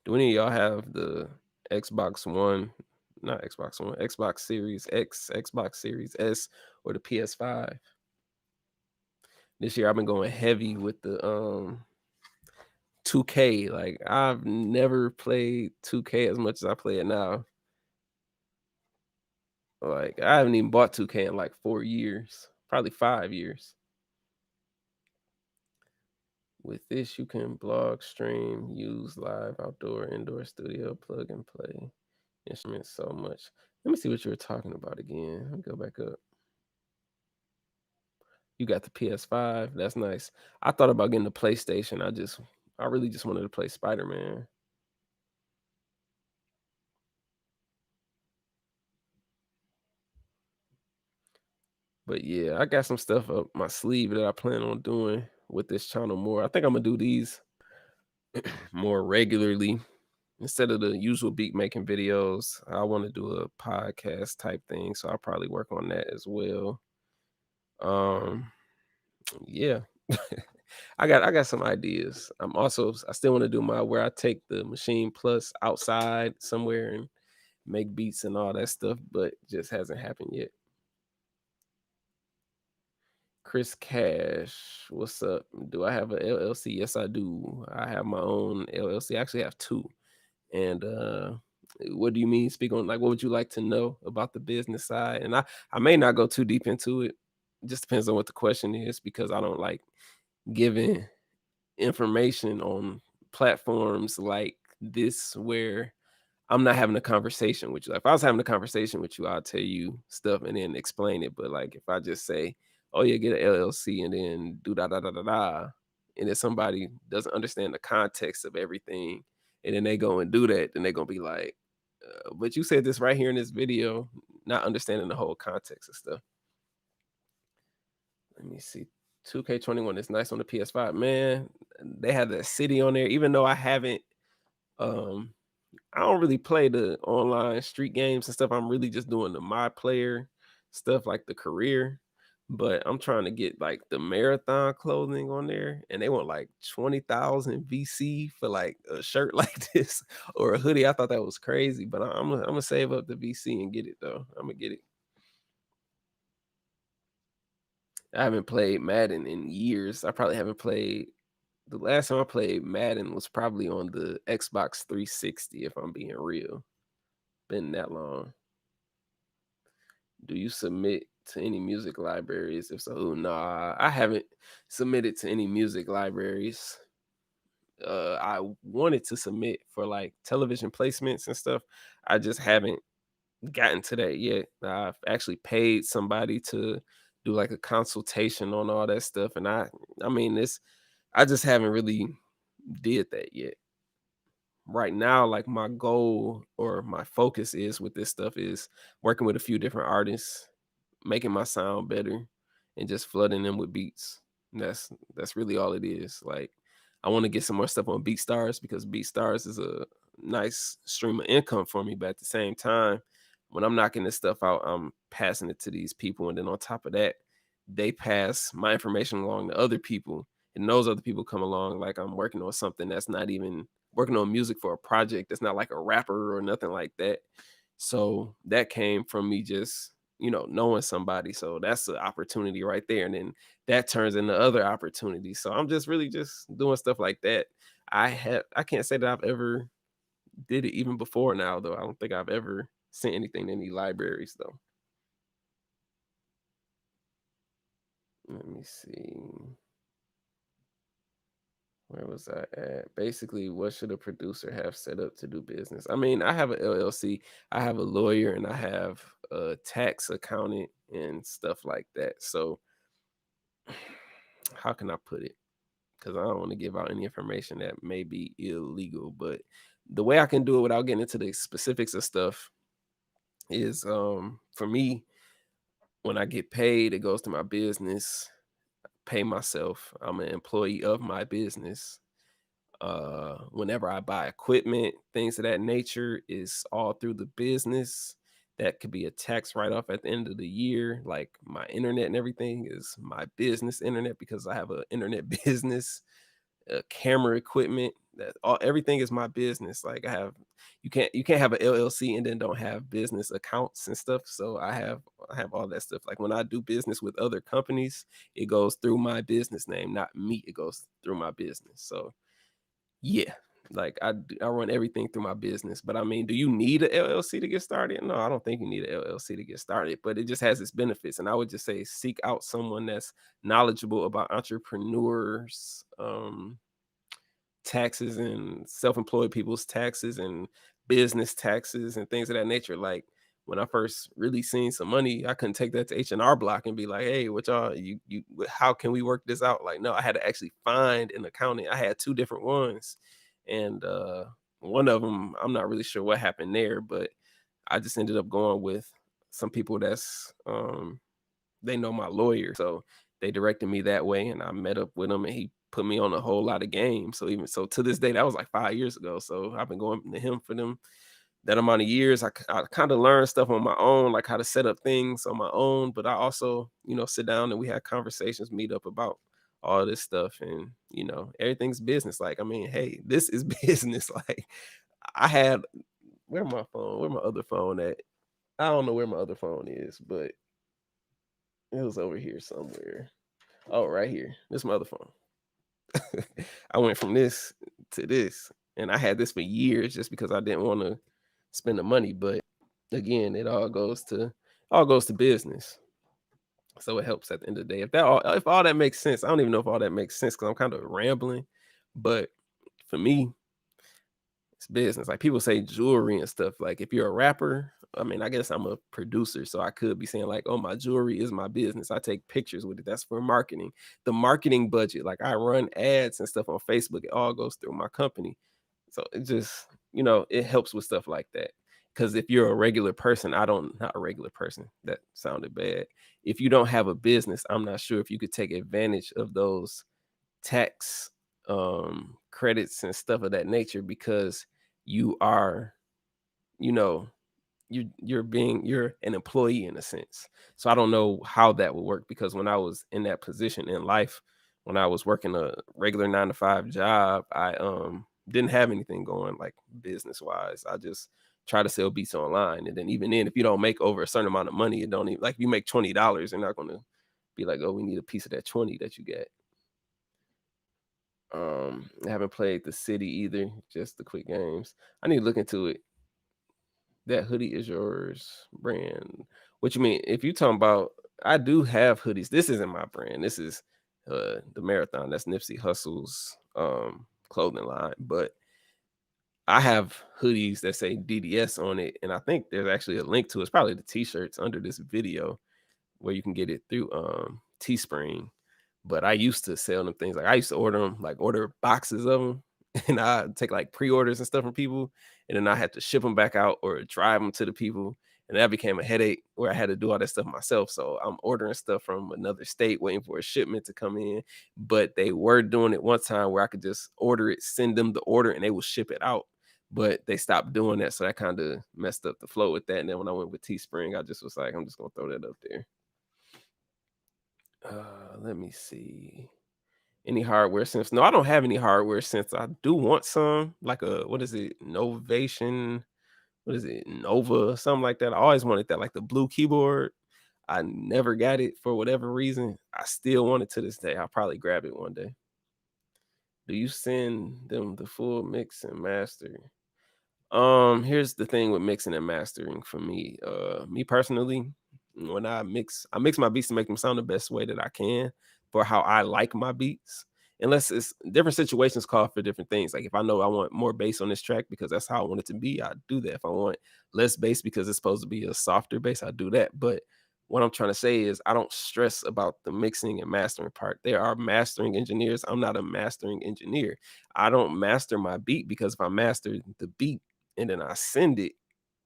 Speaker 1: Do any of y'all have the Xbox One, not Xbox One, Xbox Series X, Xbox Series S, or the PS5? This year I've been going heavy with the 2K. Like I've never played 2K as much as I play it now. Like I haven't even bought 2K in like 4 years, probably 5 years. With this, you can blog, stream, use live, outdoor, indoor studio, plug and play instruments so much. Let me see what you were talking about again. Let me go back up. You got the PS5. That's nice. I thought about getting the PlayStation. I really just wanted to play Spider-Man. But yeah, I got some stuff up my sleeve that I plan on doing with this channel more. I think I'm gonna do these more regularly instead of the usual beat making videos. I want to do a podcast type thing, so I'll probably work on that as well. Um, yeah. I got some ideas. I still want to do my where I take the Machine Plus outside somewhere and make beats and all that stuff, but just hasn't happened yet. Chris Cash, what's up? Do I have a LLC? Yes, I do. I have my own LLC. I actually have two. And what do you mean? Speak on, like, what would you like to know about the business side? And I may not go too deep into it. Just depends on what the question is, because I don't like giving information on platforms like this where I'm not having a conversation with you. Like, if I was having a conversation with you, I'll tell you stuff and then explain it. But like, if I just say, "Oh yeah, get an LLC," and then do da da da da da, and if somebody doesn't understand the context of everything, and then they go and do that, then they're gonna be like, "But you said this right here in this video," not understanding the whole context of stuff. Let me see. 2K21 is nice on the PS5, man. They have that city on there, even though I haven't. Um, I don't really play the online street games and stuff. I'm really just doing the my player stuff, like the career. But I'm trying to get like the marathon clothing on there, and they want like 20,000 VC for like a shirt like this or a hoodie. I thought that was crazy, but I'm gonna save up the VC and get it though. I'm gonna get it. I haven't played Madden in years. I probably haven't played. The last time I played Madden was probably on the Xbox 360, if I'm being real. Been that long. Do you submit to any music libraries? If so, nah, I haven't submitted to any music libraries. I wanted to submit for like television placements and stuff. I just haven't gotten to that yet. I've actually paid somebody to do like a consultation on all that stuff, and I mean, this I just haven't really did that yet. Right now, like, my goal or my focus is with this stuff is working with a few different artists, making my sound better, and just flooding them with beats. And that's really all it is. Like, I want to get some more stuff on BeatStars, because BeatStars is a nice stream of income for me. But at the same time, when I'm knocking this stuff out, I'm passing it to these people, and then on top of that, they pass my information along to other people, and those other people come along like I'm working on something that's not even working on music for a project that's not like a rapper or nothing like that. So that came from me just, knowing somebody. So that's an opportunity right there. And then that turns into other opportunities. So I'm just really just doing stuff like that. I can't say that I've ever did it even before now though. I don't think I've ever sent anything to any libraries though. Let me see. Where was I at? Basically, what should a producer have set up to do business? I mean, I have an LLC, I have a lawyer, and I have a tax accountant and stuff like that. So, how can I put it? Because I don't want to give out any information that may be illegal. But the way I can do it without getting into the specifics of stuff is, for me, when I get paid, it goes to my business, pay myself. I'm an employee of my business. Whenever I buy equipment, things of that nature, is all through the business. That could be a tax write-off at the end of the year. Like, my internet and everything is my business internet, because I have an internet business. Camera equipment, that all everything is my business. Like, you can't have an LLC and then don't have business accounts and stuff. So I have all that stuff. Like, when I do business with other companies, it goes through my business name, not me. It goes through my business. So yeah, like, I run everything through my business. But I mean, do you need a LLC to get started? No, I don't think you need a LLC to get started, but it just has its benefits. And I would just say seek out someone that's knowledgeable about entrepreneurs, taxes, and self-employed people's taxes and business taxes and things of that nature. Like, when I first really seen some money, I couldn't take that to H&R Block and be like, "Hey, what y'all how can we work this out?" Like, no, I had to actually find an accountant. I had two different ones, and one of them, I'm not really sure what happened there, but I just ended up going with some people that's they know my lawyer, so they directed me that way, and I met up with him, and he put me on a whole lot of games. So even so, to this day, that was like 5 years ago. So I've been going to him for them that amount of years. I kind of learned stuff on my own, like how to set up things on my own. But I also, sit down and we had conversations, meet up about all this stuff, and everything's business. Like, I mean, hey, this is business. Like, I had Where my phone? Where my other phone at? I don't know where my other phone is, but it was over here somewhere. Oh, right here. This is my other phone. I went from this to this, and I had this for years just because I didn't want to spend the money. But again, it all goes to business, so it helps at the end of the day. If all that makes sense, I don't even know if all that makes sense because I'm kind of rambling. But for me, it's business. Like people say jewelry and stuff. Like if you're a rapper, I mean, I guess I'm a producer, so I could be saying like, "Oh, my jewelry is my business. I take pictures with it. That's for marketing." The marketing budget, like I run ads and stuff on Facebook. It all goes through my company. So it just, it helps with stuff like that. Because if you're a regular person, not a regular person. That sounded bad. If you don't have a business, I'm not sure if you could take advantage of those tax credits and stuff of that nature because you are, you know, you're an employee in a sense. So I don't know how that would work because when I was in that position in life, when I was working a regular 9 to 5 job, I didn't have anything going like business wise. I just try to sell beats online. And then even then, if you don't make over a certain amount of money, it don't even like if you make $20, they're not gonna be like, oh, we need a piece of that 20 that you get. I haven't played the city either, just the quick games. I need to look into it. That hoodie is yours brand. What you mean? If you talking about, I do have hoodies. This isn't my brand. This is the Marathon. That's Nipsey Hussle's clothing line. But I have hoodies that say DDS on it, and I think there's actually a link to it. It's probably the t-shirts under this video where you can get it through Teespring. But I used to sell them things. Like I used to order them, like order boxes of them, and I take like pre-orders and stuff from people, and then I had to ship them back out or drive them to the people, and that became a headache where I had to do all that stuff myself. So I'm ordering stuff from another state, waiting for a shipment to come in. But they were doing it one time where I could just order it, send them the order, and they will ship it out. But they stopped doing that, so that kind of messed up the flow with that. And then when I went with Teespring, I just was like, I'm just gonna throw that up there. Let me see. Any hardware sense? No, I don't have any hardware sense. I do want some, like a what is it? Novation. What is it? Nova, something like that. I always wanted that, like the blue keyboard. I never got it for whatever reason. I still want it to this day. I'll probably grab it one day. Do you send them the full mix and master? Here's the thing with mixing and mastering for me. Me personally, when I mix my beats to make them sound the best way that I can for how I like my beats. Unless it's different situations call for different things. Like if I know I want more bass on this track because that's how I want it to be, I do that. If I want less bass because it's supposed to be a softer bass, I do that. But what I'm trying to say is I don't stress about the mixing and mastering part. There are mastering engineers. I'm not a mastering engineer. I don't master my beat because if I master the beat and then I send it,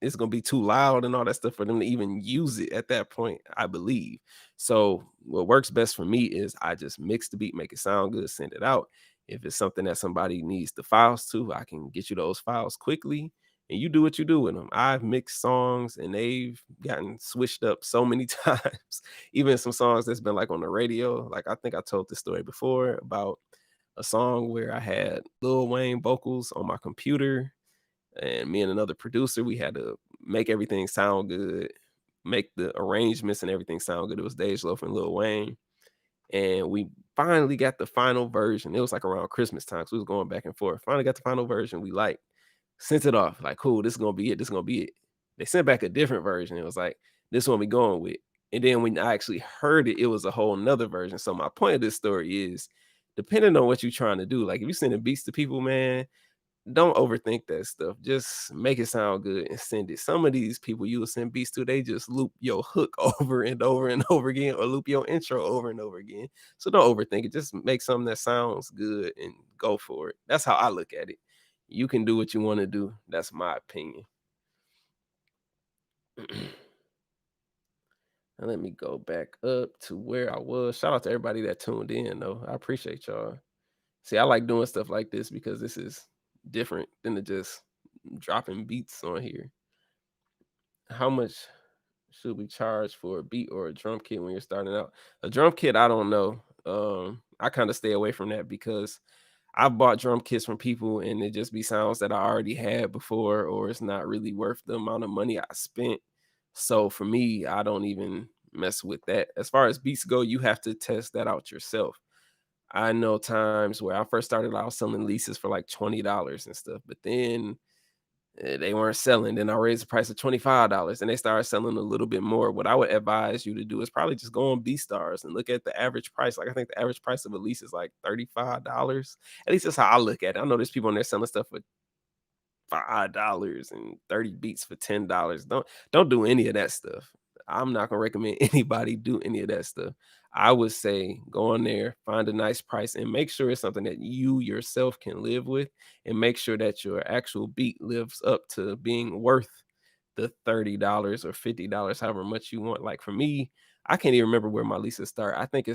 Speaker 1: it's gonna be too loud and all that stuff for them to even use it at that point, I believe. So what works best for me is I just mix the beat, make it sound good, send it out. If it's something that somebody needs the files to, I can get you those files quickly and you do what you do with them. I've mixed songs and they've gotten switched up so many times. Even some songs that's been like on the radio. Like I think I told this story before about a song where I had Lil Wayne vocals on my computer and me and another producer, we had to make everything sound good, make the arrangements and everything sound good. It was Dej Loaf and Lil Wayne. And we finally got the final version. It was like around Christmas time. So we was going back and forth. Finally got the final version. We like sent it off. Like, cool, this is gonna be it. This is gonna be it. They sent back a different version. It was like, this one we going with. And then when I actually heard it, it was a whole nother version. So my point of this story is depending on what you're trying to do, like if you're sending beats to people, man, don't overthink that stuff. Just make it sound good and send it. Some of these people you will send beats to, they just loop your hook over and over and over again, or loop your intro over and over again. So don't overthink it. Just make something that sounds good and go for it. That's how I look at it. You can do what you want to do. That's my opinion. Now let me go back up to where I was. Shout out to everybody that tuned in, though. I appreciate y'all. See, I like doing stuff like this because this is different than to just dropping beats on here. How much should we charge for a beat or a drum kit when you're starting out? A drum kit, I don't know. I kind of stay away from that because I've bought drum kits from people and it just be sounds that I already had before, or it's not really worth the amount of money I spent. So for me, I don't even mess with that. As far as beats go, you have to test that out yourself. I know times where I first started, I was selling leases for like $20 and stuff, but then they weren't selling. Then I raised the price to $25 and they started selling a little bit more. What I would advise you to do is probably just go on BeatStars and look at the average price. Like I think the average price of a lease is like $35. At least that's how I look at it. I know there's people on there selling stuff for $5 and 30 beats for $10. Don't do any of that stuff. I'm not gonna recommend anybody do any of that stuff. I would say go on there, find a nice price, and make sure it's something that you yourself can live with, and make sure that your actual beat lives up to being worth the $30 or $50, however much you want. Like for me, I can't even remember where my leases start. I think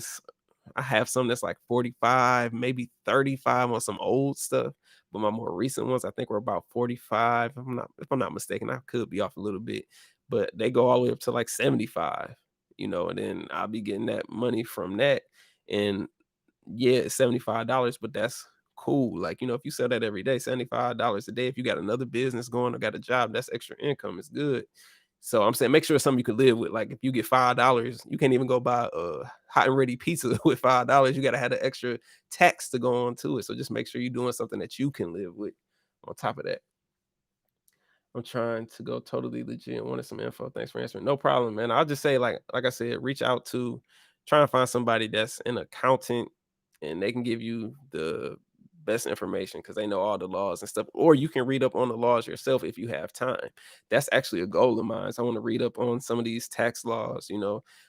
Speaker 1: I have some that's like 45, maybe 35 on some old stuff, but my more recent ones I think were about 45. If I'm not mistaken, I could be off a little bit, but they go all the way up to like 75, and then I'll be getting that money from that. And yeah, it's $75, but that's cool. Like, if you sell that every day, $75 a day, if you got another business going or got a job, that's extra income. It's good. So I'm saying make sure it's something you can live with. Like if you get $5, you can't even go buy a hot and ready pizza with $5. You gotta have the extra tax to go on to it. So just make sure you're doing something that you can live with on top of that. I'm trying to go totally legit and wanted some info. Thanks for answering. No problem, man. I'll just say, like I said, reach out to try and find somebody that's an accountant and they can give you the best information because they know all the laws and stuff. Or you can read up on the laws yourself if you have time. That's actually a goal of mine. So I want to read up on some of these tax laws.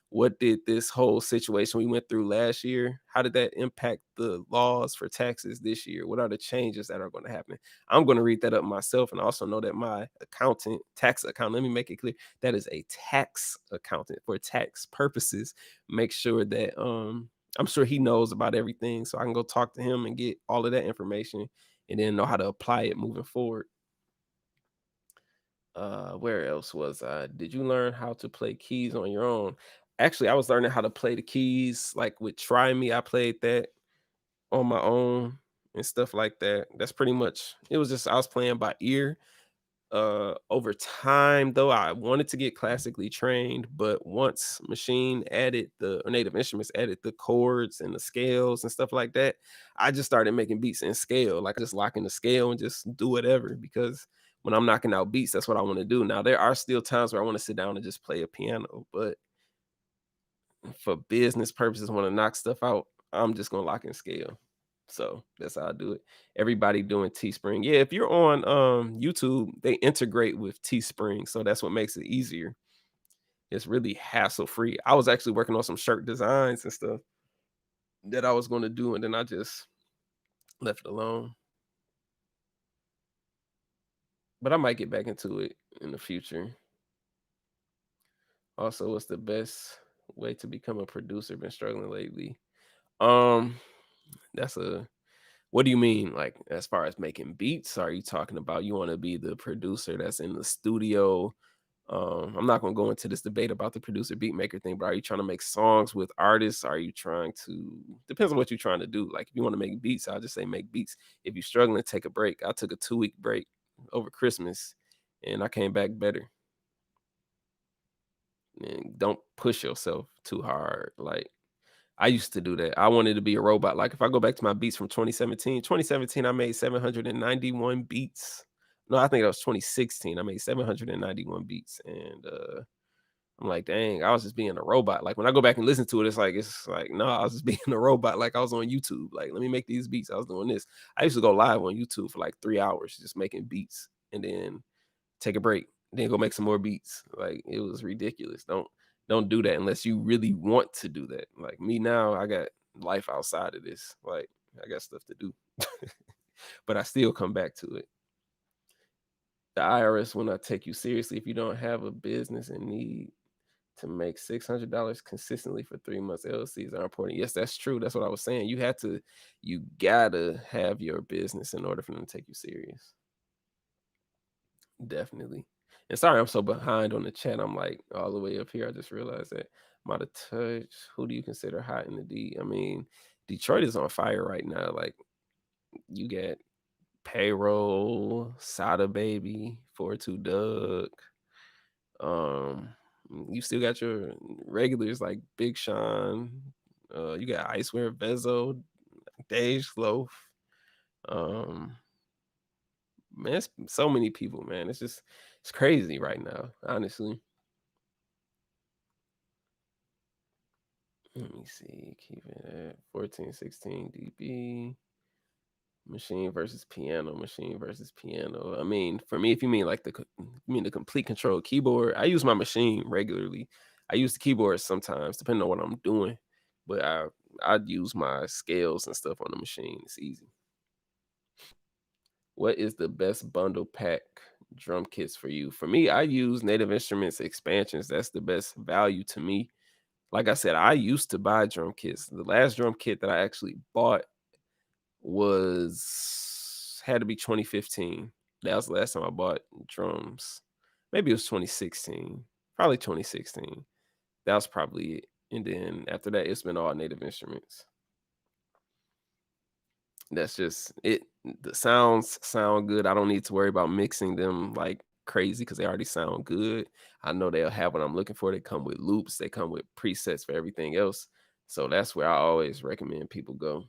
Speaker 1: What did this whole situation we went through last year? How did that impact the laws for taxes this year? What are the changes that are going to happen? I'm going to read that up myself and also know that my tax accountant, let me make it clear, that is a tax accountant for tax purposes. Make sure that I'm sure he knows about everything so I can go talk to him and get all of that information and then know how to apply it moving forward. Where else was I? Did you learn how to play keys on your own? Actually, I was learning how to play the keys like with Try Me. I played that on my own and stuff like that. That's pretty much it was just I was playing by ear. Over time though, I wanted to get classically trained, but once Machine added the or Native Instruments added the chords and the scales and stuff like that, I just started making beats in scale. Like I just lock in the scale and just do whatever because when I'm knocking out beats, that's what I want to do. Now there are still times where I want to sit down and just play a piano, but for business purposes, want to knock stuff out, I'm just gonna lock in scale. So that's how I do it. Everybody doing Teespring. Yeah, if you're on YouTube, they integrate with Teespring, so that's what makes it easier. It's really hassle free. I was actually working on some shirt designs and stuff that I was going to do, and then I just left it alone. But I might get back into it in the future. Also, what's the best way to become a producer? Been struggling lately. Um, that's a What do you mean, like, as far as making beats? Are you talking about you wanna be the producer that's in the studio? I'm not gonna go into this debate about the producer beat maker thing, but are you trying to make songs with artists? Are you trying to depends on what you're trying to do. Like, if you wanna make beats, I'll just say make beats. If you're struggling, take a break. I took a 2-week break over Christmas, and I came back better. And don't push yourself too hard, like I used to do that. I wanted to be a robot. Like if I go back to my beats from 2017, I made 791 beats. No, I think that was 2016. I made 791 beats. And I'm like, dang, I was just being a robot. Like when I go back and listen to it, it's like, no, I was just being a robot. Like I was on YouTube. Like, let me make these beats. I was doing this. I used to go live on YouTube for like 3 hours just making beats and then take a break, then go make some more beats. Like it was ridiculous. Don't do that unless you really want to do that. Like me now, I got life outside of this. Like I got stuff to do. But I still come back to it. The IRS will not take you seriously if you don't have a business and need to make $600 consistently for 3 months. LLCs are important. Yes, that's true. That's what I was saying. You gotta have your business in order for them to take you serious. Definitely. And sorry, I'm so behind on the chat. I'm like all the way up here. I just realized that I'm out of touch. Who do you consider hot in the D? I mean, Detroit is on fire right now. Like You got Payroll, Sada Baby, 42 Doug. Um, you still got your regulars like Big Sean. You got Icewear Vezo, Dej Loaf. Um, man, it's so many people, man. It's crazy right now, honestly. Let me see. Keep it at 14, 16 dB. Machine versus piano, machine versus piano. I mean, for me, if you mean like you mean the complete control keyboard, I use my machine regularly. I use the keyboard sometimes, depending on what I'm doing, but I'd use my scales and stuff on the machine. It's easy. What is the best bundle pack drum kits for you? For me, I use Native Instruments expansions. That's the best value to me. Like I said, I used to buy drum kits. The last drum kit that I actually bought was had to be 2015. That was the last time I bought drums. Maybe it was 2016. Probably 2016. That was probably it. And then after that, it's been all Native Instruments. That's just it. The sounds sound good. I don't need to worry about mixing them like crazy because they already sound good. I know they'll have what I'm looking for. They come with loops, they come with presets for everything else. So that's where I always recommend people go.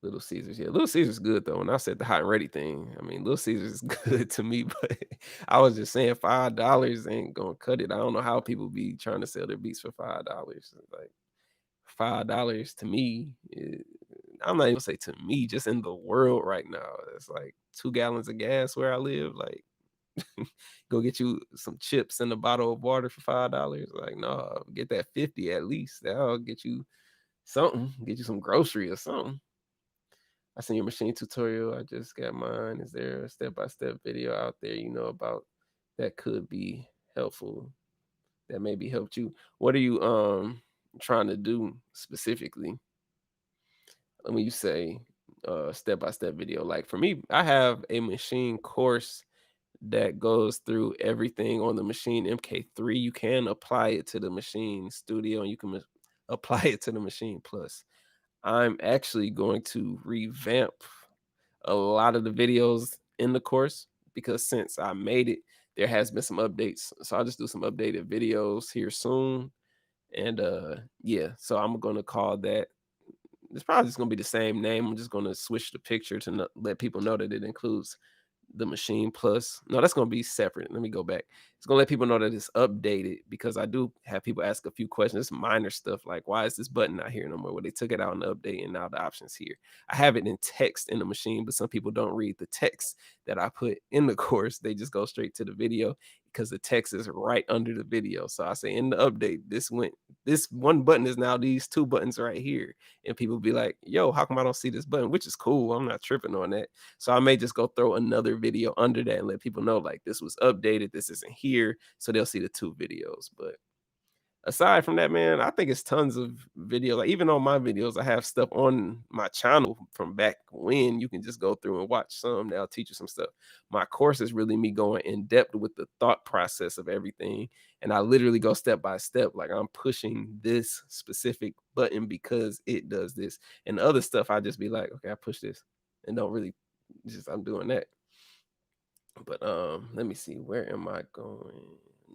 Speaker 1: Little Caesars, yeah, Little Caesars good though. When I said the hot and ready thing, I mean Little Caesars is good to me, but I was just saying $5 ain't gonna cut it. I don't know how people be trying to sell their beats for $5. Like $5 to me, I'm not even gonna say to me, just in the world right now, it's like 2 gallons of gas where I live. Like, go get you some chips and a bottle of water for $5. Like, no, get that 50 at least. That'll get you something, get you some grocery or something. I seen your machine tutorial. I just got mine. Is there a step-by-step video out there you know about that could be helpful? That maybe helped you. What are you trying to do specifically when you say step-by-step video? Like for me, I have a machine course that goes through everything on the machine MK3. You can apply it to the machine studio and you can apply it to the machine plus. I'm actually going to revamp a lot of the videos in the course because since I made it, there has been some updates. So I'll just do some updated videos here soon. And yeah, so I'm gonna call that. It's probably just gonna be the same name. I'm just gonna switch the picture to let people know that it includes the machine plus. No, that's gonna be separate. Let me go back. It's gonna let people know that it's updated because I do have people ask a few questions. It's minor stuff like why is this button not here no more? Well, they took it out in the update and now the option's here. I have it in text in the machine, but some people don't read the text that I put in the course. They just go straight to the video because the text is right under the video. So I say in the update, this one button is now these two buttons right here. And people be like, yo, how come I don't see this button? Which is cool. I'm not tripping on that. So I may just go throw another video under that and let people know like this was updated, this isn't here, so they'll see the two videos. But aside from that, man, I think it's tons of video. Like even on my videos, I have stuff on my channel from back when you can just go through and watch some. They'll teach you some stuff. My course is really me going in depth with the thought process of everything. And I literally go step by step. Like I'm pushing this specific button because it does this. And the other stuff, I just be like, okay, I push this and don't really just I'm doing that. But let me see, where am I going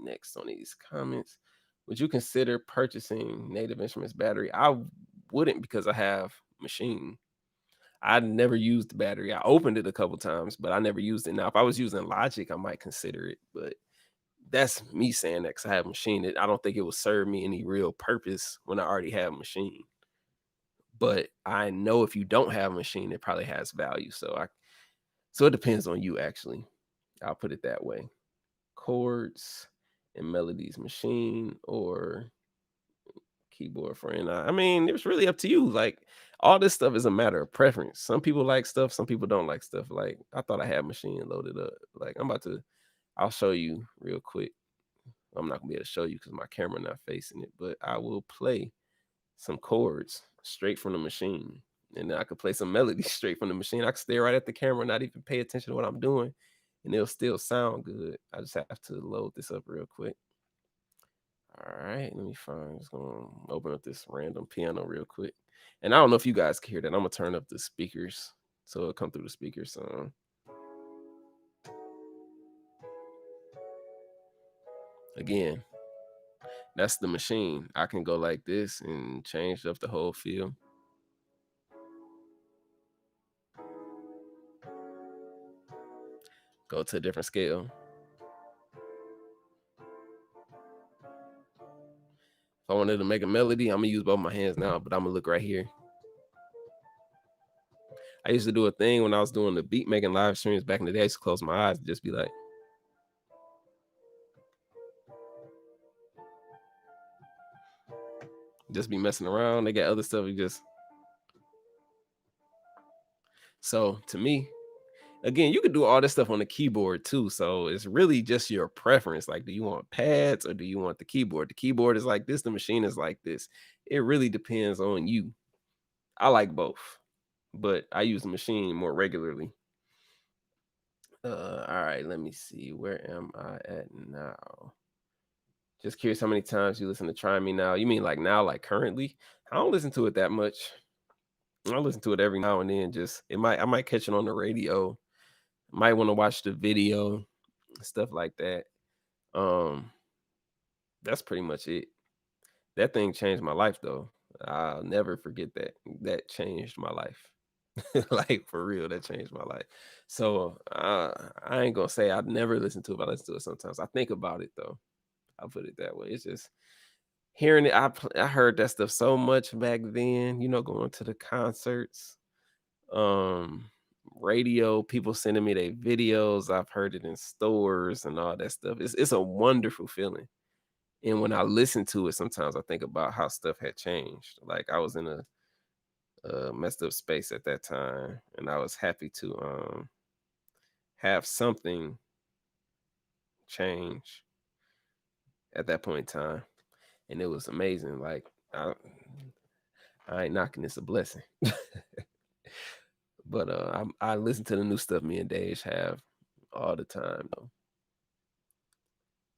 Speaker 1: next on these comments? Would you consider purchasing Native Instruments battery? I wouldn't because I have machine. I never used the battery. I opened it a couple times, but I never used it. Now, if I was using Logic, I might consider it, but that's me saying that because I have machine. I don't think it would serve me any real purpose when I already have machine. But I know if you don't have a machine, it probably has value. So it depends on you actually. I'll put it that way. Chords and melodies machine or keyboard friend. I mean, it's really up to you. Like all this stuff is a matter of preference. Some people like stuff, some people don't like stuff. Like I thought I had machine loaded up. Like I'll show you real quick. I'm not gonna be able to show you because my camera not facing it, but I will play some chords straight from the machine. And then I could play some melodies straight from the machine. I could stare right at the camera, not even pay attention to what I'm doing, and it'll still sound good. I just have to load this up real quick. All right, let me find. Just gonna open up this random piano real quick. And I don't know if you guys can hear that. I'm gonna turn up the speakers so it'll come through the speakers. Again, that's the machine. I can go like this and change up the whole feel. Go to a different scale. If I wanted to make a melody, I'm gonna use both my hands now, but I'm gonna look right here. I used to do a thing when I was doing the beat making live streams back in the day. I used to close my eyes and just be like, just be messing around. They got other stuff. You just so to me, again, you could do all this stuff on the keyboard too. So it's really just your preference. Like, do you want pads or do you want the keyboard? The keyboard is like this, the machine is like this. It really depends on you. I like both, but I use the machine more regularly. All right, let me see. Where am I at now? Just curious how many times you listen to Try Me Now. You mean like now, like currently? I don't listen to it that much. I listen to it every now and then. Just I might catch it on the radio. Might want to watch the video, stuff like that. Um, that's pretty much it. That thing changed my life though. I'll never forget that. That changed my life. Like for real, that changed my life. So I ain't gonna say I'd never listen to it, but I listen to it sometimes. I think about it though. I'll put it that way. It's just hearing it. I heard that stuff so much back then. Going to the concerts, um, radio, people sending me their videos. I've heard it in stores and all that stuff. It's a wonderful feeling. And when I listen to it, sometimes I think about how stuff had changed. Like I was in a messed up space at that time, and I was happy to have something change at that point in time, and it was amazing. Like I ain't knocking, it's a blessing. But I listen to the new stuff me and Dage have all the time though.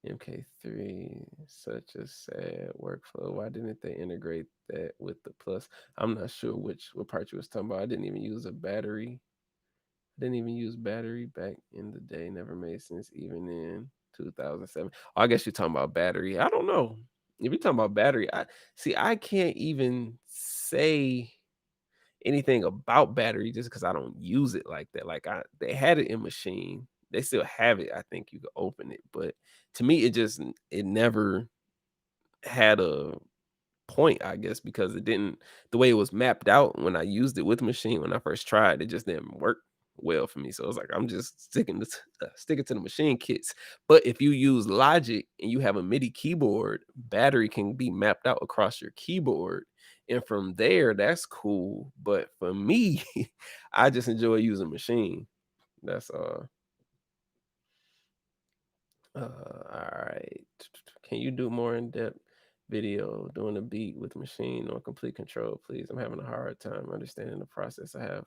Speaker 1: MK3, such a sad workflow. Why didn't they integrate that with the plus? I'm not sure what part you was talking about. I didn't even use a battery. Didn't even use battery back in the day. Never made sense even in 2007. Oh, I guess you're talking about battery. I don't know. If you're talking about battery, I can't even say anything about battery just because I don't use it like that. Like they had it in machine. They still have it. I think you could open it. But to me, it never had a point, I guess, because it didn't the way it was mapped out when I used it with machine when I first tried, it just didn't work well for me. So it's like I'm just sticking to the machine kits. But if you use Logic and you have a MIDI keyboard, battery can be mapped out across your keyboard. And from there, that's cool. But for me, I just enjoy using machine. That's all right. Can you do more in-depth video doing a beat with machine on complete control, please? I'm having a hard time understanding the process. I have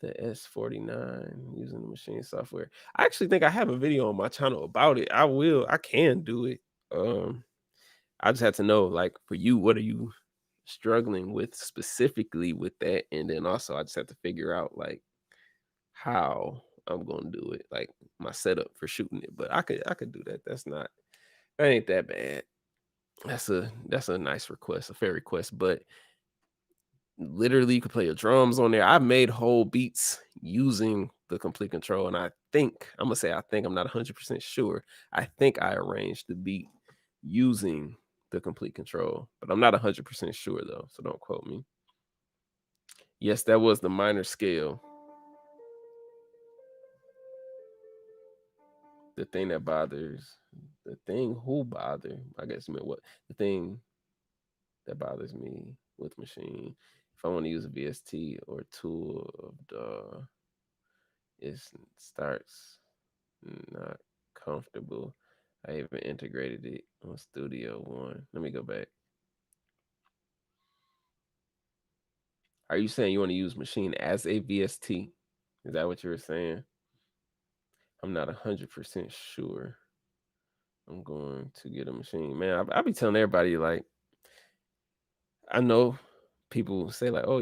Speaker 1: the S49 using the machine software. I actually think I have a video on my channel about it. I can do it. Um, I just have to know, like, for you, what are you struggling with specifically with that? And then also I just have to figure out like how I'm gonna do it, like my setup for shooting it. But I could do that. That ain't that bad. That's a nice request, a fair request. But literally you could play your drums on there. I've made whole beats using the complete control. And I think I'm not 100% sure. I think I arranged the beat using the complete control, but I'm not 100% sure though. So don't quote me. Yes, that was the minor scale. The thing that bothers, the thing who bother, I guess you meant what? The thing that bothers me with machine. If I want to use a VST or tool of the, it starts not comfortable. I even integrated it on Studio One. Let me go back. Are you saying you want to use machine as a VST? Is that what you were saying? I'm not 100% sure. I'm going to get a machine. Man, I be telling everybody, like, I know people say like, "Oh,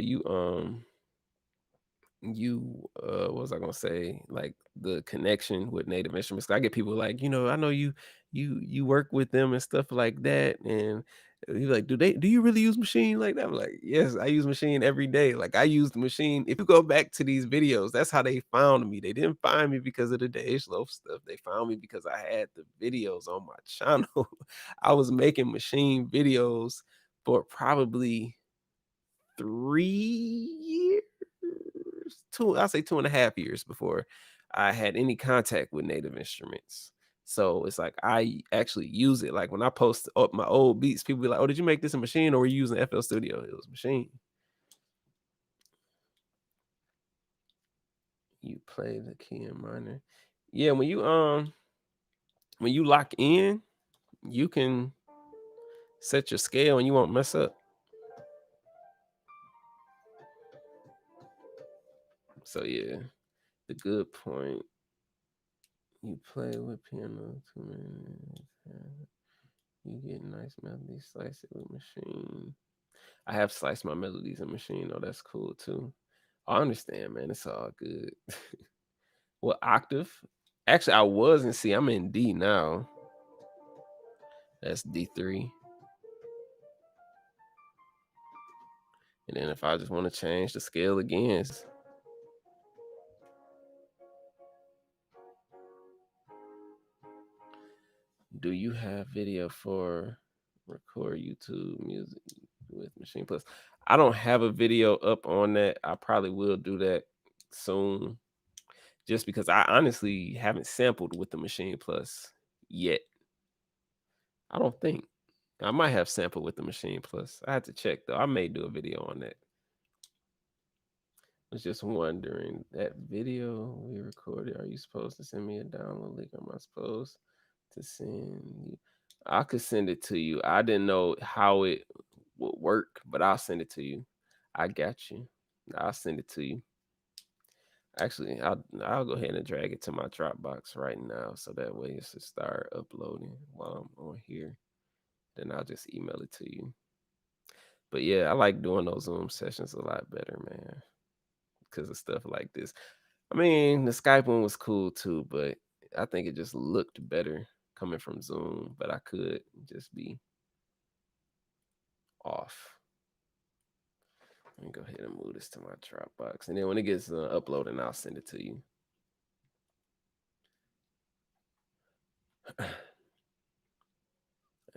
Speaker 1: what was I gonna say? Like the connection with Native Instruments." I get people like, I know you work with them and stuff like that, and he's like, do you really use Machine like that?" I'm like, "Yes, I use Machine every day. Like I use the Machine." If you go back to these videos, that's how they found me. They didn't find me because of the Dej Loaf stuff. They found me because I had the videos on my channel. I was making Machine videos for probably 3 years, I'll say 2.5 years before I had any contact with Native Instruments. So it's like I actually use it. Like when I post up my old beats, people be like, "Oh, did you make this in Machine or were you using FL Studio?" It was Machine. You play the key in minor. Yeah, when you lock in, you can set your scale and you won't mess up. So yeah, the good point. You play with piano 2 minutes. You get nice melodies, slice it with Machine. I have sliced my melodies in Machine. Oh, that's cool too. I understand, man. It's all good. What octave? Actually, I was in C. I'm in D now. That's D3. And then if I just want to change the scale again, do you have video for record YouTube music with Machine Plus? I don't have a video up on that. I probably will do that soon, just because I honestly haven't sampled with the Machine Plus yet. I don't think. I might have sampled with the Machine Plus. I have to check though. I may do a video on that. Was just wondering, that video we recorded, are you supposed to send me a download link? Am I supposed to send you? I could send it to you. I didn't know how it would work, but I'll send it to you. I got you. I'll send it to you. Actually, I'll go ahead and drag it to my Dropbox right now, so that way it should start uploading while I'm on here. Then I'll just email it to you. But yeah, I like doing those Zoom sessions a lot better, man, because of stuff like this. I mean, the Skype one was cool too, but I think it just looked better coming from Zoom, but I could just be off. Let me go ahead and move this to my Dropbox. And then when it gets uploaded, I'll send it to you. I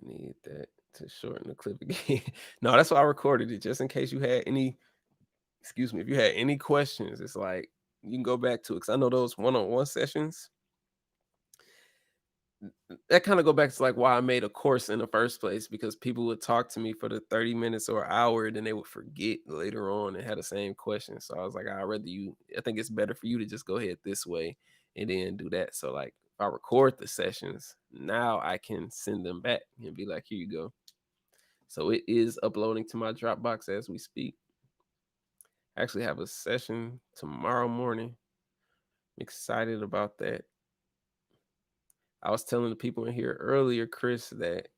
Speaker 1: need that to shorten the clip again. No, that's why I recorded it, just in case you had any, excuse me, if you had any questions, it's like you can go back to it. Cause I know those one-on-one sessions, that kind of go back to like why I made a course in the first place, because people would talk to me for the 30 minutes or hour, then they would forget later on and had the same question. So I was like, I think it's better for you to just go ahead this way and then do that. So like if I record the sessions, now I can send them back and be like, here you go. So it is uploading to my Dropbox as we speak. I actually have a session tomorrow morning. I'm excited about that. I was telling the people in here earlier, Chris, that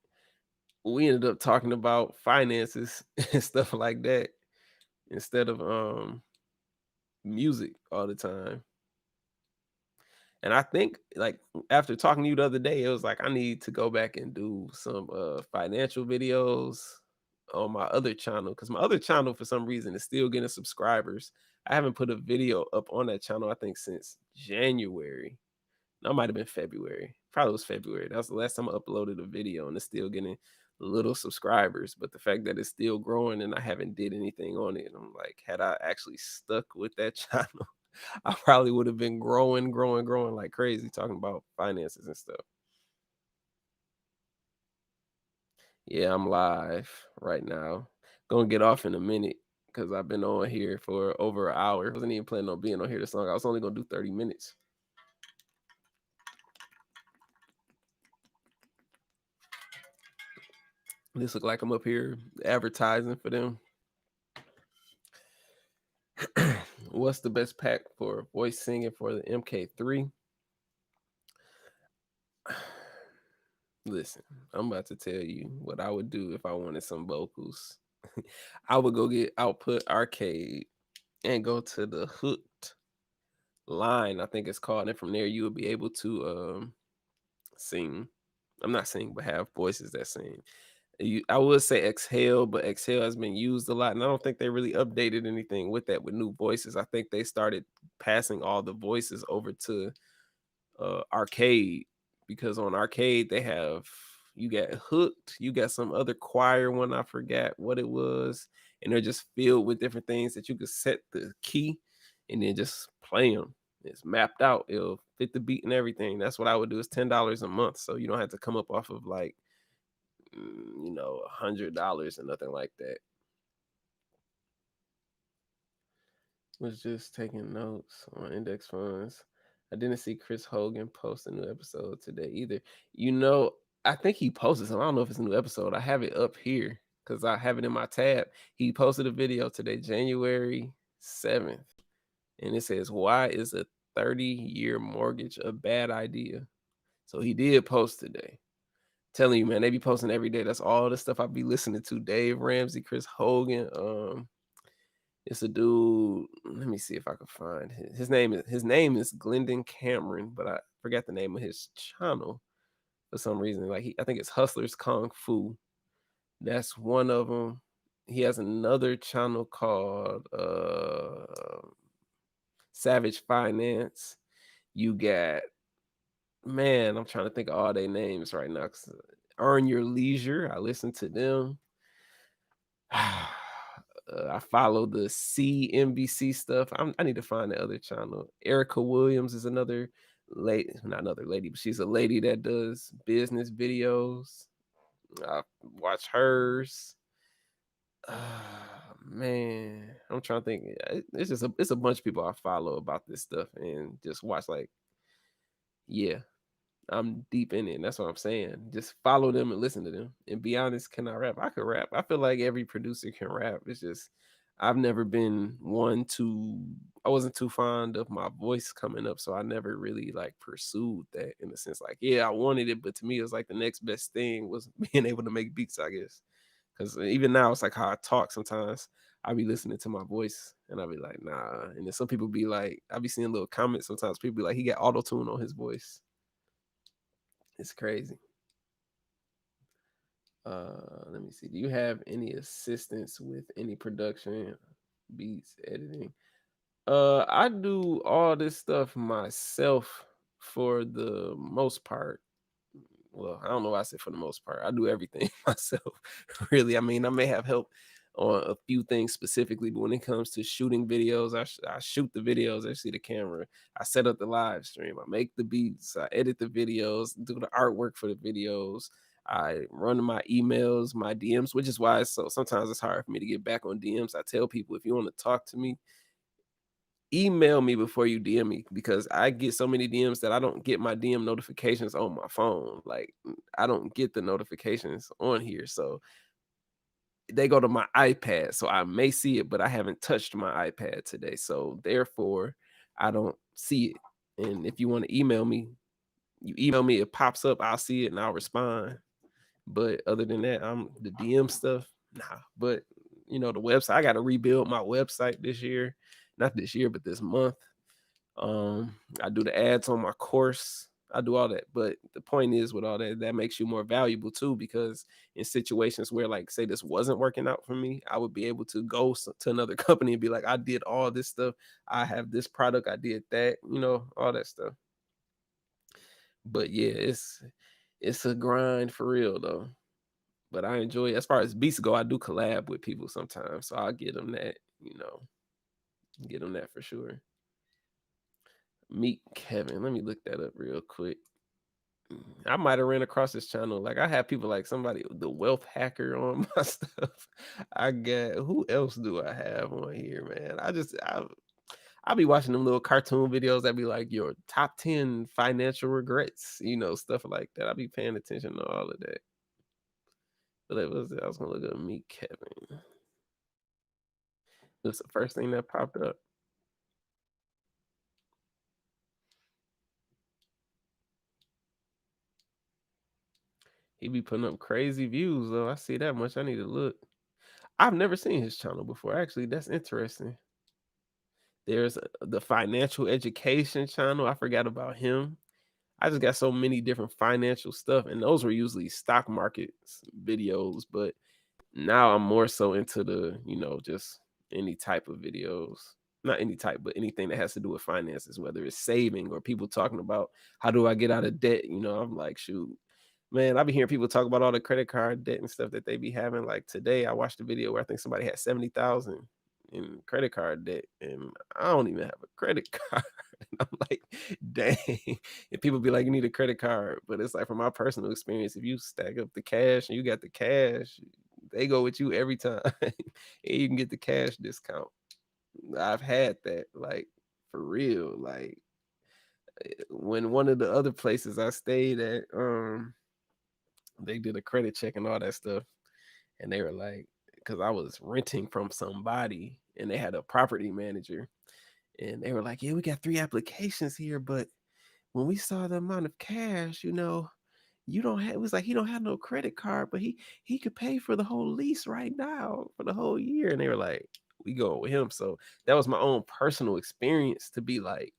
Speaker 1: we ended up talking about finances and stuff like that instead of music all the time. And I think like after talking to you the other day, it was like I need to go back and do some financial videos on my other channel, because my other channel for some reason is still getting subscribers. I haven't put a video up on that channel I think since January. No, it might have been February. Probably was February. That was the last time I uploaded a video, and it's still getting little subscribers. But the fact that it's still growing and I haven't did anything on it, I'm like, had I actually stuck with that channel, I probably would have been growing, growing, growing like crazy, talking about finances and stuff. Yeah, I'm live right now. Gonna get off in a minute because I've been on here for over an hour. I wasn't even planning on being on here this long. I was only gonna do 30 minutes. This look like I'm up here advertising for them. What's the best pack for voice singing for the MK3? Listen, I'm about to tell you what I would do if I wanted some vocals. I would go get Output Arcade and go to the Hooked line, I think it's called, and from there you would be able to sing. I'm not sing, but have voices that sing. I would say Exhale, but Exhale has been used a lot, and I don't think they really updated anything with that with new voices. I think they started passing all the voices over to Arcade, because on Arcade they have, you got Hooked, you got some other choir one, I forgot what it was, and they're just filled with different things that you could set the key and then just play them. It's mapped out. It'll fit the beat and everything. That's what I would do. It's $10 a month, so you don't have to come up off of like $100 or nothing like that. Was just taking notes on index funds. I didn't see Chris Hogan post a new episode today either. You know, I think he posted some. I don't know if it's a new episode. I have it up here because I have it in my tab. He posted a video today, January 7th, and it says, "Why is a 30-year mortgage a bad idea?" So he did post today. Telling you, man, they be posting every day. That's all the stuff I be listening to. Dave Ramsey, Chris Hogan, it's a dude. Let me see if I can find his name is Glendon Cameron, but I forgot the name of his channel for some reason. Like I think it's Hustlers Kung Fu. That's one of them. He has another channel called Savage Finance. You got, man, I'm trying to think of all their names right now. Earn Your Leisure. I listen to them. I follow the CNBC stuff. I need to find the other channel. Erica Williams is another lady, not another lady, but she's a lady that does business videos. I watch hers. Man, I'm trying to think. It's a bunch of people I follow about this stuff and just watch, like, yeah, I'm deep in it, and that's what I'm saying. Just follow them and listen to them. And be honest, can I rap? I could rap. I feel like every producer can rap. It's just I've never been one to. I wasn't too fond of my voice coming up, so I never really like pursued that in a sense. Like, yeah, I wanted it, but to me, it was like the next best thing was being able to make beats, I guess. Because even now, it's like how I talk. Sometimes I be listening to my voice, and I be like, nah. And then some people be like, I be seeing little comments. Sometimes people be like, he got auto tune on his voice. It's crazy. Let me see. Do you have any assistance with any production, beats, editing? I do all this stuff myself for the most part. Well, I don't know why I said for the most part. I do everything myself, really. I mean, I may have help on a few things specifically, but when it comes to shooting videos, I shoot the videos. I see the camera. I set up the live stream. I make the beats. I edit the videos, do the artwork for the videos. I run my emails, my DMs, which is why sometimes it's hard for me to get back on DMs. I tell people, if you want to talk to me, email me before you DM me, because I get so many DMs that I don't get my DM notifications on my phone. Like, I don't get the notifications on here. So they go to my iPad. So I may see it, but I haven't touched my iPad today. So therefore, I don't see it. And if you want to email me, you email me, it pops up, I'll see it and I'll respond. But other than that, I'm the DM stuff, nah. But the website, I gotta rebuild my website this year. Not this year, but this month. I do the ads on my course. I do all that. But the point is, with all that, that makes you more valuable too, because in situations where, like, say this wasn't working out for me, I would be able to go to another company and be like, I did all this stuff. I have this product. I did that, all that stuff. But yeah, it's a grind for real though. But I enjoy it. As far as beats go, I do collab with people sometimes. So I'll get them that, get them that for sure. Meet Kevin. Let me look that up real quick. I might have ran across this channel. Like, I have people like somebody, the wealth hacker, on my stuff. I got, who else do I have on here, man? I be watching them little cartoon videos that be like your top 10 financial regrets, stuff like that. I be paying attention to all of that. But that was it. I was gonna look up Meet Kevin. That's the first thing that popped up. He be putting up crazy views though. I see that much. I need to look. I've never seen his channel before. Actually, that's interesting. There's the financial education channel. I forgot about him. I just got so many different financial stuff, and those were usually stock markets videos. But now I'm more so into the, just any type of videos. Not any type, but anything that has to do with finances, whether it's saving or people talking about how do I get out of debt. I'm like, shoot, man, I be hearing people talk about all the credit card debt and stuff that they be having. Like today, I watched a video where I think somebody had 70,000 in credit card debt, and I don't even have a credit card. And I'm like, dang. And people be like, you need a credit card, but it's like from my personal experience, if you stack up the cash and you got the cash, they go with you every time, and you can get the cash discount. I've had that, like for real. Like when one of the other places I stayed at, they did a credit check and all that stuff, and they were like, because I was renting from somebody, and they had a property manager, and they were like, yeah, we got 3 applications here, but when we saw the amount of cash, you don't have. It was like he don't have no credit card, but he could pay for the whole lease right now for the whole year. And they were like, we going with him. So that was my own personal experience to be like,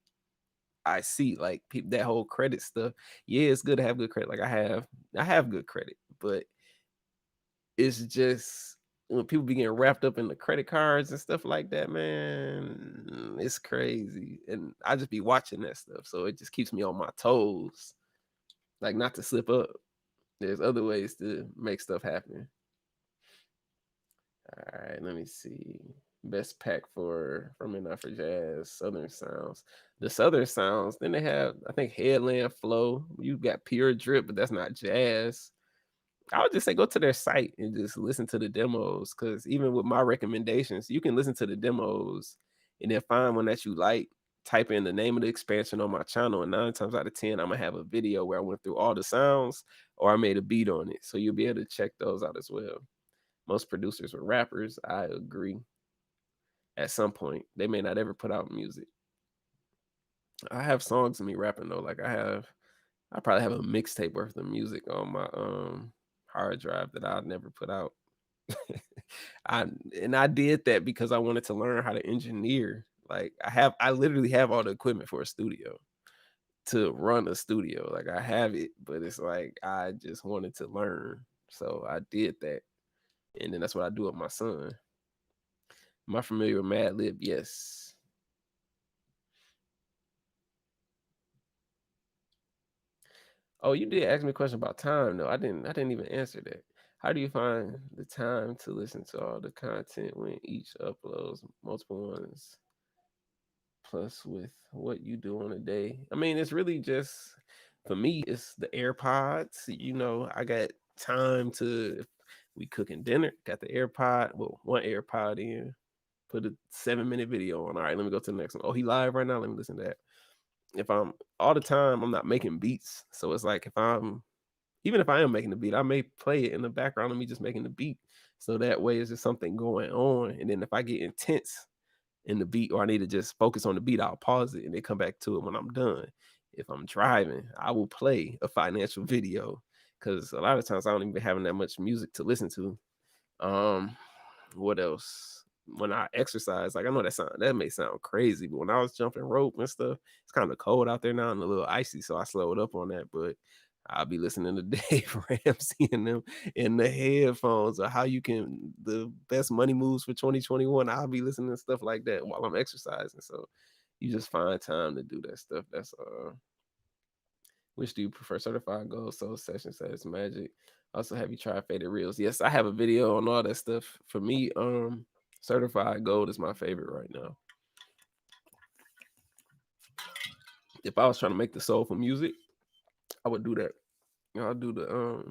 Speaker 1: I see like people that whole credit stuff. Yeah, it's good to have good credit. Like I have good credit, but it's just when people be getting wrapped up in the credit cards and stuff like that, man, it's crazy. And I just be watching that stuff. So it just keeps me on my toes, like not to slip up. There's other ways to make stuff happen. All right, let me see. Best pack for from and out for jazz, Southern sounds. The Southern sounds. Then they have, I think, Headland Flow. You got Pure Drip, but that's not jazz. I would just say go to their site and just listen to the demos. Cause even with my recommendations, you can listen to the demos and then find one that you like. Type in the name of the expansion on my channel, and 9 times out of 10, I'm gonna have a video where I went through all the sounds or I made a beat on it. So you'll be able to check those out as well. Most producers were rappers. I agree. At some point, they may not ever put out music. I have songs of me rapping though. Like I probably have a mixtape worth of music on my hard drive that I'll never put out. I I did that because I wanted to learn how to engineer. Like I literally have all the equipment for a studio to run a studio. Like I have it, but it's like I just wanted to learn. So I did that. And then that's what I do with my son. Am I familiar with Mad Lib? Yes. Oh, you did ask me a question about time though. I didn't even answer that. How do you find the time to listen to all the content when each uploads multiple ones? Plus with what you do on a day. I mean, it's really just for me, it's the AirPods. I got time to if we cooking dinner, got the AirPod, well, one AirPod in, put a 7-minute video on. All right, let me go to the next one. Oh, he live right now. Let me listen to that. If I'm all the time, I'm not making beats. So it's like even if I am making the beat, I may play it in the background of me just making the beat. So that way it's just something going on. And then if I get intense in the beat or I need to just focus on the beat, I'll pause it and then come back to it when I'm done. If I'm driving, I will play a financial video because a lot of times I don't even having that much music to listen to. Um, what else? When I exercise, like I know that may sound crazy, but when I was jumping rope and stuff, it's kind of cold out there now and a little icy, so I slowed up on that. But I'll be listening to Dave Ramsey and them in the headphones, or how you can the best money moves for 2021. I'll be listening to stuff like that while I'm exercising. So you just find time to do that stuff. That's which do you prefer, certified gold, soul session, says magic? Also, have you tried faded reels? Yes, I have a video on all that stuff. For me, certified gold is my favorite right now. If I was trying to make the soulful music, I would do that. I'll do the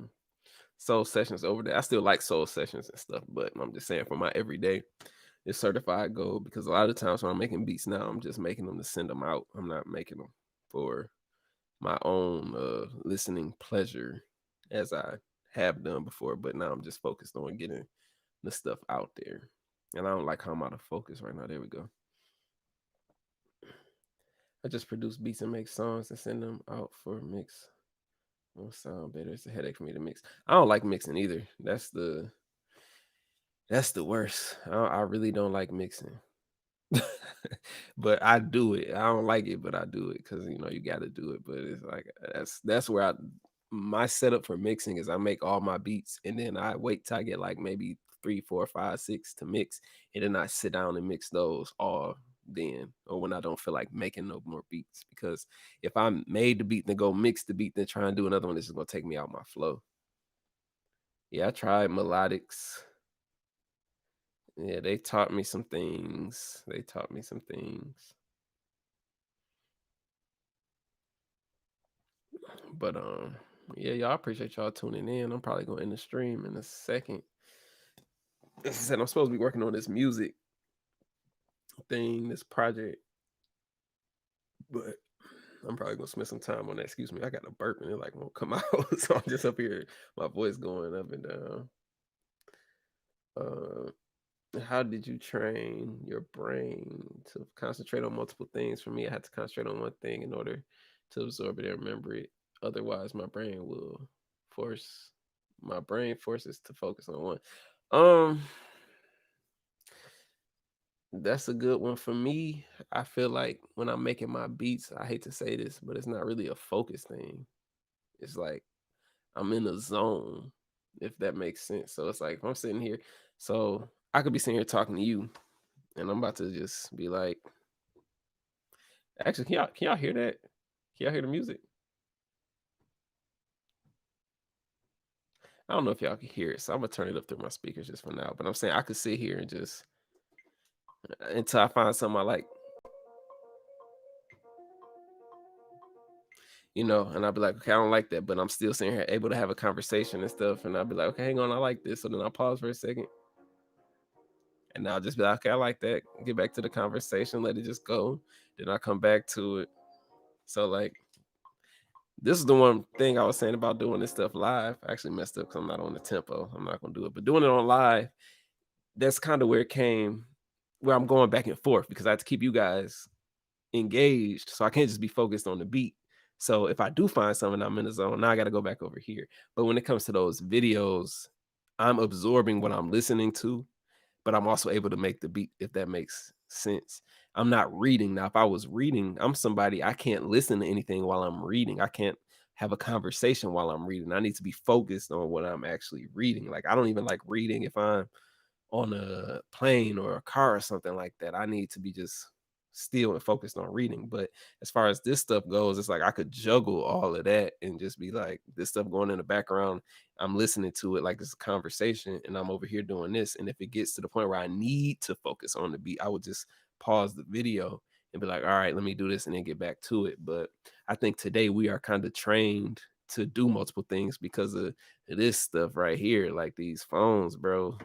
Speaker 1: soul sessions over there. I still like soul sessions and stuff, but I'm just saying for my everyday, it's certified gold because a lot of times when I'm making beats now, I'm just making them to send them out. I'm not making them for my own listening pleasure as I have done before, but now I'm just focused on getting the stuff out there. And I don't like how I'm out of focus right now. There we go. I just produce beats and make songs and send them out for mix. Won't sound better. It's a headache for me to mix. I don't like mixing either. That's the worst. I really don't like mixing. But I do it. I don't like it, but I do it because you got to do it. But it's like that's where my setup for mixing is I make all my beats and then I wait till I get like maybe three, four, five, six to mix, and then I sit down and mix those all then, or when I don't feel like making no more beats. Because if I made the beat then go mix the beat then try and do another one, it's just gonna take me out my flow. Yeah, I tried melodics. Yeah, they taught me some things. They taught me some things. But yeah, y'all appreciate y'all tuning in. I'm probably gonna end the stream in a second. As I said, I'm supposed to be working on this music thing, this project, but I'm probably gonna spend some time on that. Excuse me, I got a burp and it like won't come out, so I'm just up here, my voice going up and down. Uh, how did you train your brain to concentrate on multiple things? For me, I had to concentrate on one thing in order to absorb it and remember it. Otherwise, force my brain forces to focus on one. Um, that's a good one for me. I feel like when I'm making my beats, I hate to say this, but it's not really a focus thing. It's like I'm in a zone, if that makes sense. So it's like if I'm sitting here, so I could be sitting here talking to you, and I'm about to just be like, actually, can y'all hear that? Can y'all hear the music? I don't know if y'all can hear it, so I'm gonna turn it up through my speakers just for now. But I'm saying I could sit here and just until I find something I like, and I'll be like, okay, I don't like that, but I'm still sitting here able to have a conversation and stuff. And I'll be like, okay, hang on, I like this. So then I'll pause for a second and I'll just be like, okay, I like that. Get back to the conversation, let it just go. Then I come back to it. So like this is the one thing I was saying about doing this stuff live. I actually messed up because I'm not on the tempo. I'm not gonna do it. But doing it on live, that's kind of where it came, where I'm going back and forth because I have to keep you guys engaged. So I can't just be focused on the beat. So if I do find something, I'm in the zone. Now I got to go back over here. But when it comes to those videos, I'm absorbing what I'm listening to, but I'm also able to make the beat, if that makes sense. I'm not reading. Now, if I was reading, I'm somebody I can't listen to anything while I'm reading. I can't have a conversation while I'm reading. I need to be focused on what I'm actually reading. Like I don't even like reading if I'm on a plane or a car or something like that. I need to be just still and focused on reading. But as far as this stuff goes, it's like I could juggle all of that and just be like this stuff going in the background. I'm listening to it like it's a conversation and I'm over here doing this. And if it gets to the point where I need to focus on the beat, I would just pause the video and be like, all right, let me do this and then get back to it. But I think today we are kind of trained to do multiple things because of this stuff right here, like these phones, bro.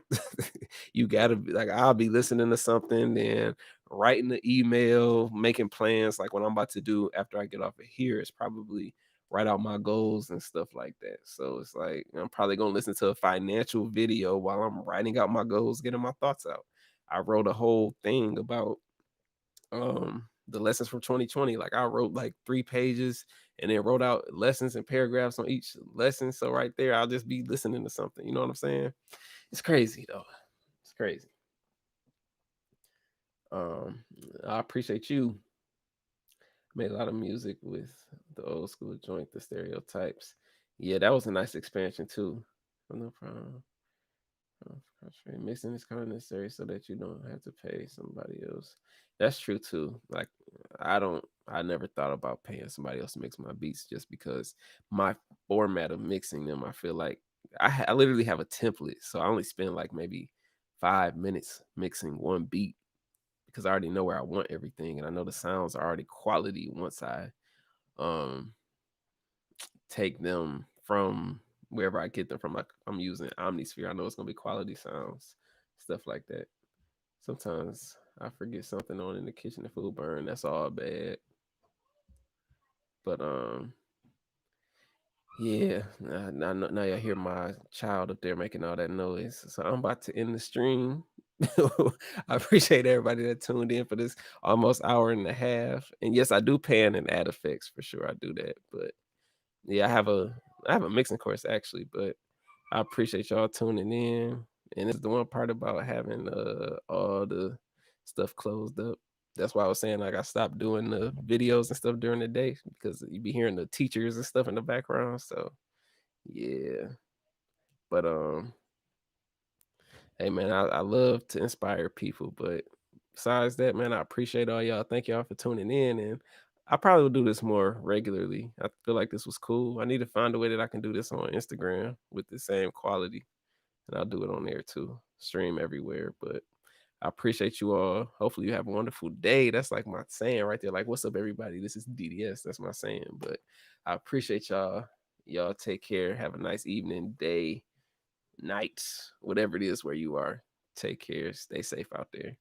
Speaker 1: You gotta be like, I'll be listening to something, then writing the email, making plans. Like what I'm about to do after I get off of here is probably write out my goals and stuff like that. So it's like I'm probably gonna listen to a financial video while I'm writing out my goals, getting my thoughts out. I wrote a whole thing about the lessons from 2020. Like I wrote like 3 pages and then wrote out lessons and paragraphs on each lesson. So right there, I'll just be listening to something. You know what I'm saying? It's crazy though. It's crazy. Um, I appreciate you. Made a lot of music with the old school joint, the stereotypes. Yeah, that was a nice expansion too. No problem. Mixing is kind of necessary so that you don't have to pay somebody else. That's true too. Like I never thought about paying somebody else to mix my beats just because my format of mixing them, I feel like I literally have a template. So I only spend like maybe 5 minutes mixing one beat because I already know where I want everything and I know the sounds are already quality once I um take them from wherever I get them from. Like I'm using Omnisphere. I know it's gonna be quality sounds, stuff like that. Sometimes I forget something on in the kitchen, the food burn. That's all bad. But yeah. Now you hear my child up there making all that noise. So I'm about to end the stream. I appreciate everybody that tuned in for this almost hour and a half. And yes, I do pan and add effects for sure. I do that, but yeah, I have a mixing course actually, but I appreciate y'all tuning in And it's the one part about having all the stuff closed up. That's why I was saying like I stopped doing the videos and stuff during the day because you be hearing the teachers and stuff in the background. So yeah. But hey man, I love to inspire people, but besides that, man, I appreciate all y'all. Thank y'all for tuning in, and I probably will do this more regularly. I feel like this was cool. I need to find a way that I can do this on Instagram with the same quality, and I'll do it on there too. Stream everywhere, but I appreciate you all. Hopefully, you have a wonderful day. That's like my saying right there. Like, what's up, everybody? This is DDS. That's my saying. But I appreciate y'all. Y'all take care. Have a nice evening, day, night, whatever it is where you are. Take care. Stay safe out there.